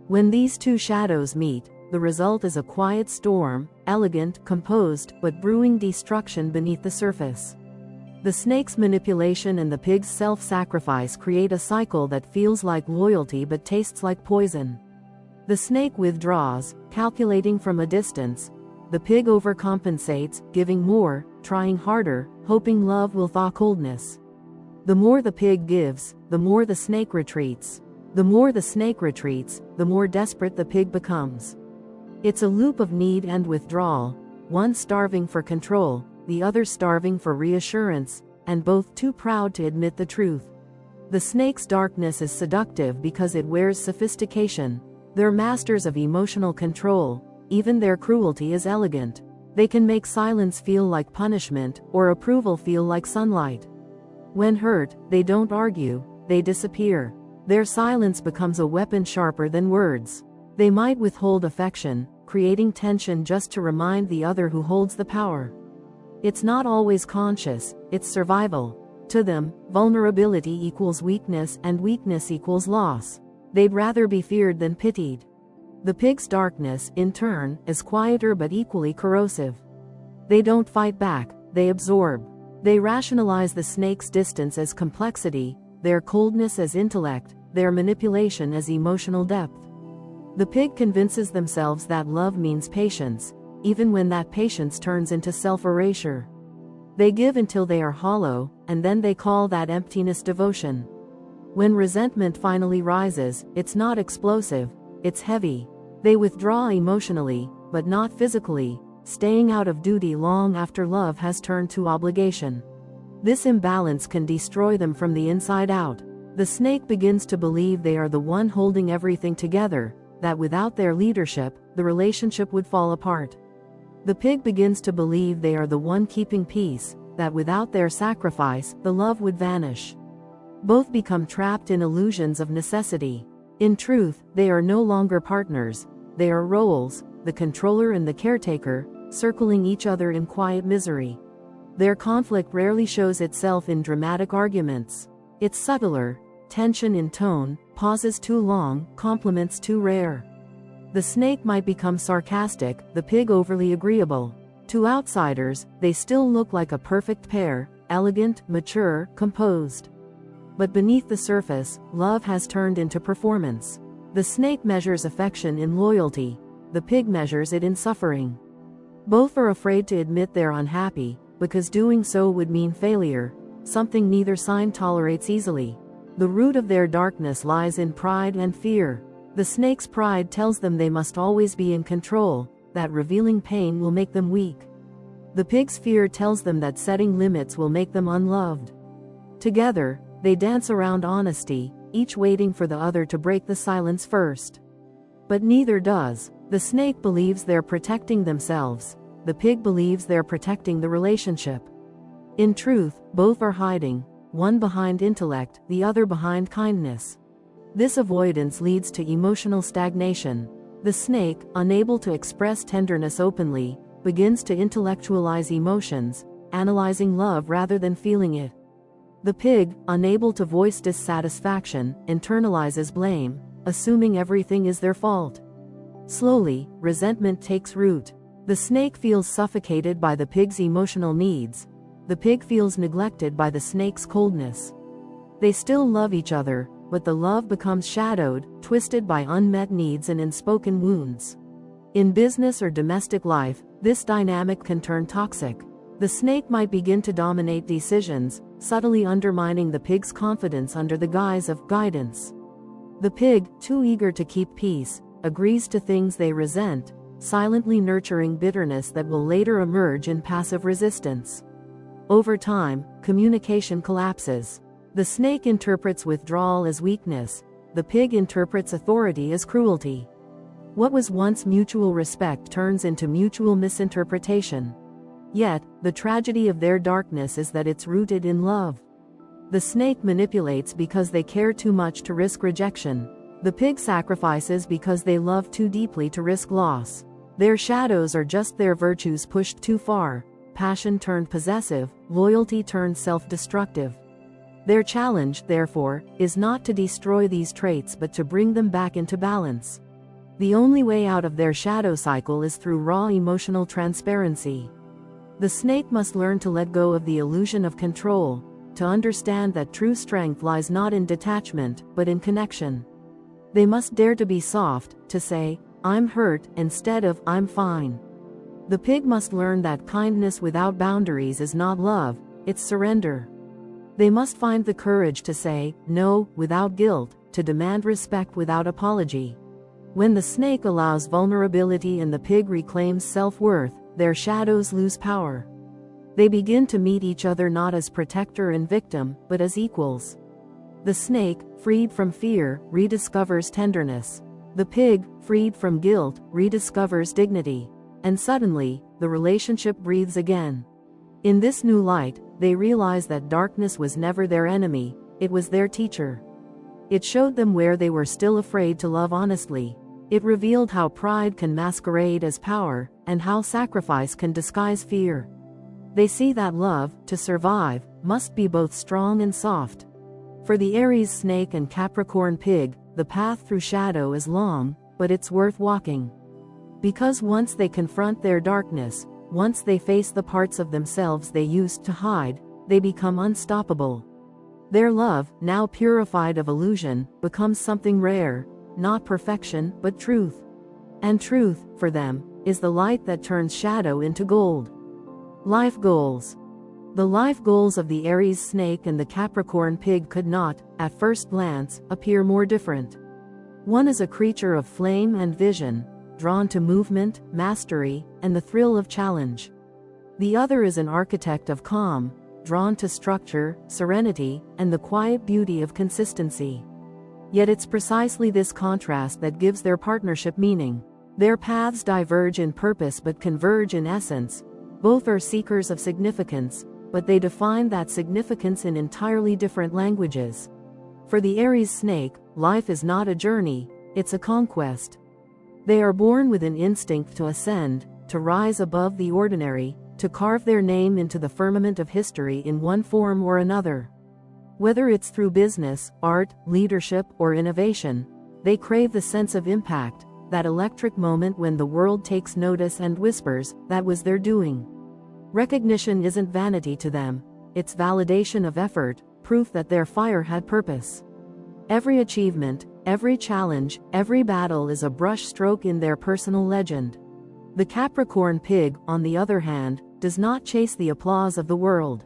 When these two shadows meet, the result is a quiet storm, elegant, composed, but brewing destruction beneath the surface. The snake's manipulation and the pig's self-sacrifice create a cycle that feels like loyalty but tastes like poison. The snake withdraws, calculating from a distance. The pig overcompensates, giving more, trying harder, hoping love will thaw coldness. The more the pig gives, the more the snake retreats. The more the snake retreats, the more desperate the pig becomes. It's a loop of need and withdrawal, one starving for control, the other starving for reassurance, and both too proud to admit the truth. The snake's darkness is seductive because it wears sophistication. They're masters of emotional control, even their cruelty is elegant. They can make silence feel like punishment, or approval feel like sunlight. When hurt, they don't argue, they disappear. Their silence becomes a weapon sharper than words. They might withhold affection, creating tension just to remind the other who holds the power. It's not always conscious, it's survival. To them, vulnerability equals weakness and weakness equals loss. They'd rather be feared than pitied. The pig's darkness, in turn, is quieter but equally corrosive. They don't fight back, they absorb. They rationalize the snake's distance as complexity, their coldness as intellect, their manipulation as emotional depth. The pig convinces themselves that love means patience, even when that patience turns into self-erasure. They give until they are hollow, and then they call that emptiness devotion. When resentment finally rises, it's not explosive, it's heavy. They withdraw emotionally, but not physically, staying out of duty long after love has turned to obligation. This imbalance can destroy them from the inside out. The snake begins to believe they are the one holding everything together, that without their leadership, the relationship would fall apart. The pig begins to believe they are the one keeping peace, that without their sacrifice, the love would vanish. Both become trapped in illusions of necessity. In truth, they are no longer partners, they are roles, the controller and the caretaker, circling each other in quiet misery. Their conflict rarely shows itself in dramatic arguments. It's subtler, tension in tone, pauses too long, compliments too rare. The snake might become sarcastic, the pig overly agreeable. To outsiders, they still look like a perfect pair, elegant, mature, composed. But beneath the surface, love has turned into performance. The snake measures affection in loyalty, the pig measures it in suffering. Both are afraid to admit they're unhappy, because doing so would mean failure, something neither sign tolerates easily. The root of their darkness lies in pride and fear. The snake's pride tells them they must always be in control, that revealing pain will make them weak. The pig's fear tells them that setting limits will make them unloved. Together, they dance around honesty, each waiting for the other to break the silence first. But neither does. The snake believes they're protecting themselves. The pig believes they're protecting the relationship. In truth, both are hiding, one behind intellect, the other behind kindness. This avoidance leads to emotional stagnation. The snake, unable to express tenderness openly, begins to intellectualize emotions, analyzing love rather than feeling it. The pig, unable to voice dissatisfaction, internalizes blame, assuming everything is their fault. Slowly, resentment takes root. The snake feels suffocated by the pig's emotional needs. The pig feels neglected by the snake's coldness. They still love each other, but the love becomes shadowed, twisted by unmet needs and unspoken wounds. In business or domestic life, this dynamic can turn toxic. The snake might begin to dominate decisions, subtly undermining the pig's confidence under the guise of guidance. The pig, too eager to keep peace, agrees to things they resent, silently nurturing bitterness that will later emerge in passive resistance. Over time, communication collapses. The snake interprets withdrawal as weakness, the pig interprets authority as cruelty. What was once mutual respect turns into mutual misinterpretation. Yet, the tragedy of their darkness is that it's rooted in love. The snake manipulates because they care too much to risk rejection. The pig sacrifices because they love too deeply to risk loss. Their shadows are just their virtues pushed too far, passion turned possessive, loyalty turned self-destructive. Their challenge, therefore, is not to destroy these traits but to bring them back into balance. The only way out of their shadow cycle is through raw emotional transparency. The snake must learn to let go of the illusion of control, to understand that true strength lies not in detachment, but in connection. They must dare to be soft, to say, "I'm hurt," instead of "I'm fine." The pig must learn that kindness without boundaries is not love, it's surrender. They must find the courage to say no without guilt, to demand respect without apology. When the snake allows vulnerability and the pig reclaims self-worth, their shadows lose power. They begin to meet each other not as protector and victim, but as equals. The snake, freed from fear, rediscovers tenderness. The pig, freed from guilt, rediscovers dignity. And suddenly, the relationship breathes again. In this new light, they realize that darkness was never their enemy, it was their teacher. It showed them where they were still afraid to love honestly. It revealed how pride can masquerade as power, and how sacrifice can disguise fear. They see that love, to survive, must be both strong and soft. For the Aries Snake and Capricorn Pig, the path through shadow is long, but it's worth walking. Because once they confront their darkness, once they face the parts of themselves they used to hide, they become unstoppable. Their love, now purified of illusion, becomes something rare, not perfection, but truth. And truth, for them, is the light that turns shadow into gold. Life goals. The life goals of the Aries Snake and the Capricorn Pig could not, at first glance, appear more different. One is a creature of flame and vision, drawn to movement, mastery, and the thrill of challenge. The other is an architect of calm, drawn to structure, serenity, and the quiet beauty of consistency. Yet it's precisely this contrast that gives their partnership meaning. Their paths diverge in purpose but converge in essence. Both are seekers of significance, but they define that significance in entirely different languages. For the Aries Snake, life is not a journey, it's a conquest. They are born with an instinct to ascend, to rise above the ordinary, to carve their name into the firmament of history in one form or another. Whether it's through business, art, leadership, or innovation, they crave the sense of impact, that electric moment when the world takes notice and whispers, "That was their doing." Recognition isn't vanity to them, it's validation of effort, proof that their fire had purpose. Every achievement, every challenge, every battle is a brush stroke in their personal legend. The Capricorn Pig, on the other hand, does not chase the applause of the world.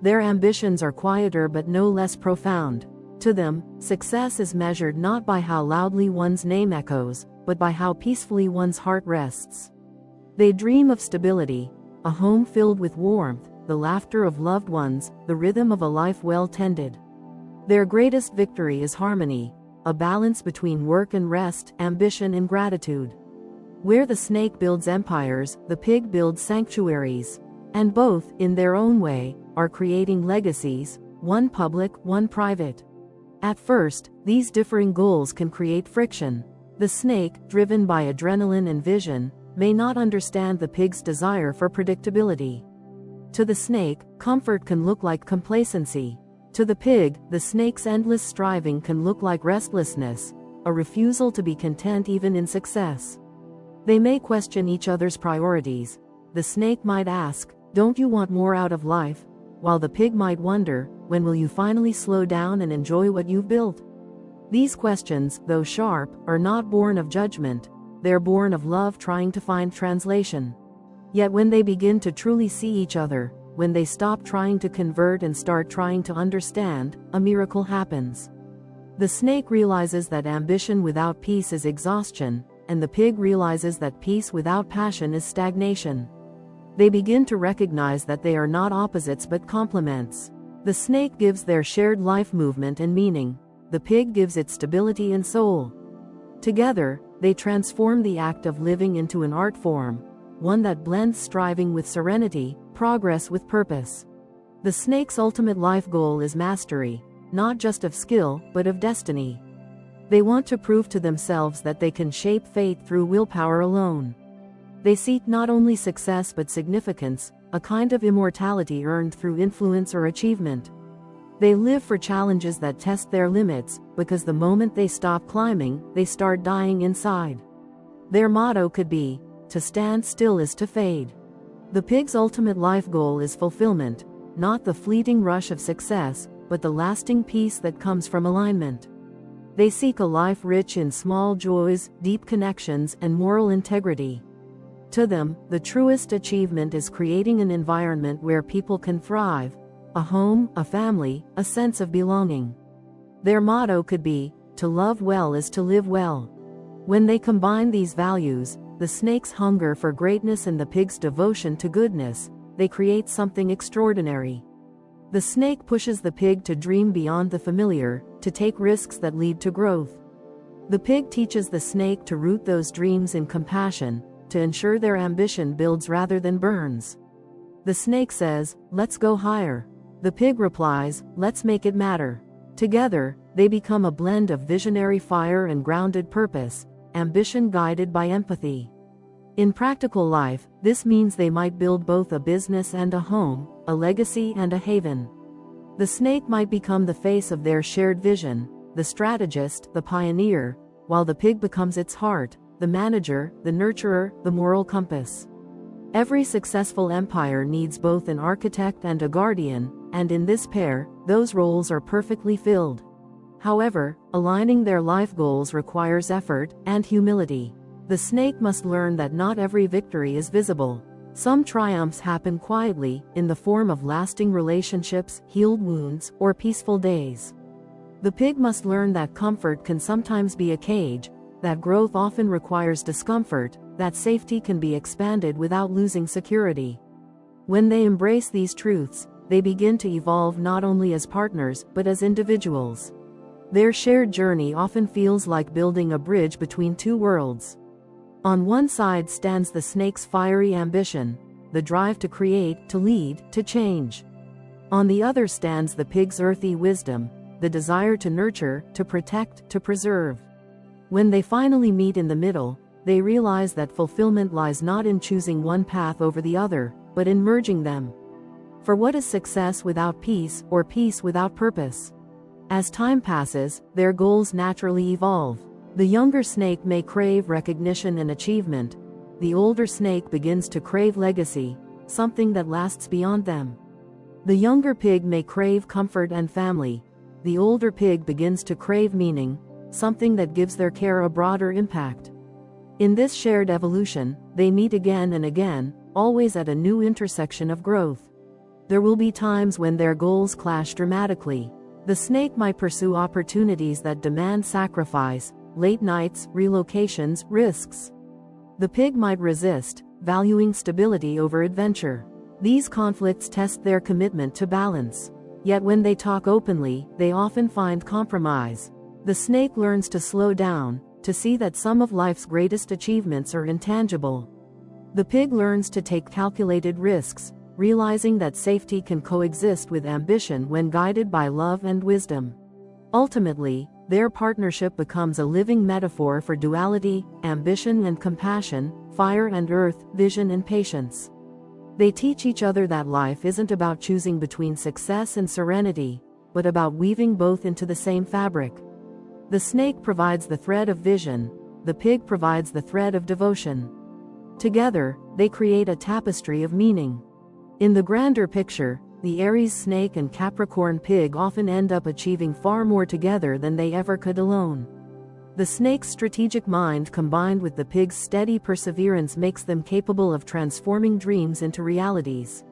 Their ambitions are quieter but no less profound. To them, success is measured not by how loudly one's name echoes, but by how peacefully one's heart rests. They dream of stability, a home filled with warmth, the laughter of loved ones, the rhythm of a life well tended. Their greatest victory is harmony, a balance between work and rest, ambition and gratitude. Where the snake builds empires, the pig builds sanctuaries. And both, in their own way, are creating legacies, one public, one private. At first, these differing goals can create friction. The snake, driven by adrenaline and vision, may not understand the pig's desire for predictability. To the snake, comfort can look like complacency. To the pig, the snake's endless striving can look like restlessness, a refusal to be content even in success. They may question each other's priorities. The snake might ask, "Don't you want more out of life?" While the pig might wonder, "When will you finally slow down and enjoy what you've built?" These questions, though sharp, are not born of judgment, they're born of love trying to find translation. Yet when they begin to truly see each other, when they stop trying to convert and start trying to understand, a miracle happens. The snake realizes that ambition without peace is exhaustion, and the pig realizes that peace without passion is stagnation. They begin to recognize that they are not opposites but complements. The snake gives their shared life movement and meaning. The pig gives it stability and soul. Together, they transform the act of living into an art form, one that blends striving with serenity, progress with purpose. The snake's ultimate life goal is mastery, not just of skill, but of destiny. They want to prove to themselves that they can shape fate through willpower alone. They seek not only success but significance, a kind of immortality earned through influence or achievement. They live for challenges that test their limits, because the moment they stop climbing, they start dying inside. Their motto could be, "To stand still is to fade." The pig's ultimate life goal is fulfillment, not the fleeting rush of success, but the lasting peace that comes from alignment. They seek a life rich in small joys, deep connections, and moral integrity. To them, the truest achievement is creating an environment where people can thrive, a home, a family, a sense of belonging. Their motto could be, "To love well is to live well." When they combine these values, the snake's hunger for greatness and the pig's devotion to goodness, they create something extraordinary. The snake pushes the pig to dream beyond the familiar, to take risks that lead to growth. The pig teaches the snake to root those dreams in compassion, to ensure their ambition builds rather than burns. The snake says, "Let's go higher." The pig replies, "Let's make it matter." Together, they become a blend of visionary fire and grounded purpose, ambition guided by empathy. In practical life, this means they might build both a business and a home, a legacy and a haven. The snake might become the face of their shared vision, the strategist, the pioneer, while the pig becomes its heart, the manager, the nurturer, the moral compass. Every successful empire needs both an architect and a guardian, and in this pair, those roles are perfectly filled. However, aligning their life goals requires effort and humility. The snake must learn that not every victory is visible. Some triumphs happen quietly, in the form of lasting relationships, healed wounds, or peaceful days. The pig must learn that comfort can sometimes be a cage, that growth often requires discomfort, that safety can be expanded without losing security. When they embrace these truths, they begin to evolve not only as partners, but as individuals. Their shared journey often feels like building a bridge between two worlds. On one side stands the snake's fiery ambition, the drive to create, to lead, to change. On the other stands the pig's earthy wisdom, the desire to nurture, to protect, to preserve. When they finally meet in the middle, they realize that fulfillment lies not in choosing one path over the other, but in merging them. For what is success without peace, or peace without purpose? As time passes, their goals naturally evolve. The younger snake may crave recognition and achievement. The older snake begins to crave legacy, something that lasts beyond them. The younger pig may crave comfort and family. The older pig begins to crave meaning, something that gives their care a broader impact. In this shared evolution, they meet again and again, always at a new intersection of growth. There will be times when their goals clash dramatically. The snake might pursue opportunities that demand sacrifice, late nights, relocations, risks. The pig might resist, valuing stability over adventure. These conflicts test their commitment to balance. Yet when they talk openly, they often find compromise. The snake learns to slow down, to see that some of life's greatest achievements are intangible. The pig learns to take calculated risks, realizing that safety can coexist with ambition when guided by love and wisdom. Ultimately, their partnership becomes a living metaphor for duality, ambition and compassion, fire and earth, vision and patience. They teach each other that life isn't about choosing between success and serenity, but about weaving both into the same fabric. The snake provides the thread of vision, the pig provides the thread of devotion. Together, they create a tapestry of meaning. In the grander picture, the Aries snake and Capricorn pig often end up achieving far more together than they ever could alone. The snake's strategic mind combined with the pig's steady perseverance makes them capable of transforming dreams into realities.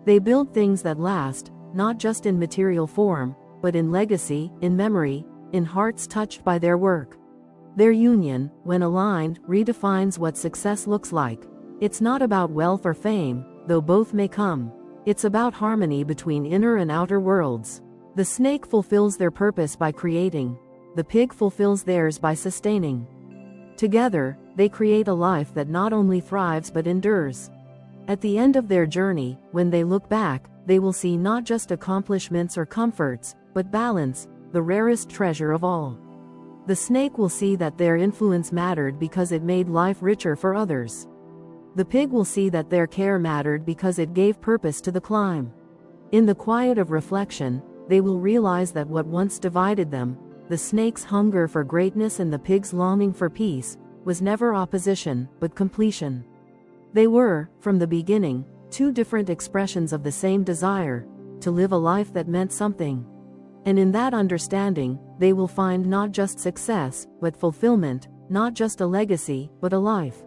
They build things that last, not just in material form, but in legacy, in memory, in hearts touched by their work. Their union, when aligned, redefines what success looks like. It's not about wealth or fame, though both may come. It's about harmony between inner and outer worlds. The snake fulfills their purpose by creating. The pig fulfills theirs by sustaining. Together, they create a life that not only thrives but endures. At the end of their journey, when they look back, they will see not just accomplishments or comforts, but balance, the rarest treasure of all. The snake will see that their influence mattered because it made life richer for others. The pig will see that their care mattered because it gave purpose to the climb. In the quiet of reflection, they will realize that what once divided them, the snake's hunger for greatness and the pig's longing for peace, was never opposition, but completion. They were, from the beginning, two different expressions of the same desire, to live a life that meant something. And in that understanding, they will find not just success, but fulfillment, not just a legacy, but a life.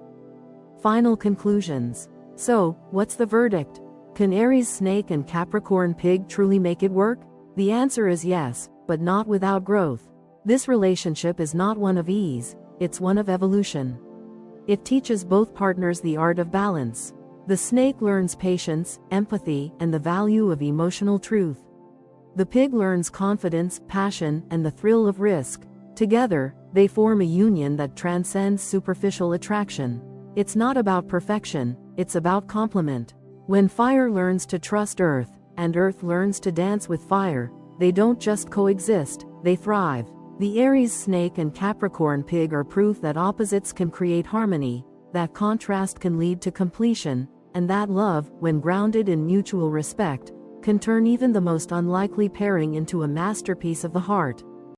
Final conclusions. So, what's the verdict? Can Aries snake and Capricorn pig truly make it work? The answer is yes, but not without growth. This relationship is not one of ease, it's one of evolution. It teaches both partners the art of balance. The snake learns patience, empathy, and the value of emotional truth. The pig learns confidence, passion, and the thrill of risk. Together, they form a union that transcends superficial attraction. It's not about perfection, it's about complement. When fire learns to trust earth, and earth learns to dance with fire, they don't just coexist, they thrive. The Aries snake and Capricorn pig are proof that opposites can create harmony, that contrast can lead to completion, and that love, when grounded in mutual respect, can turn even the most unlikely pairing into a masterpiece of the heart.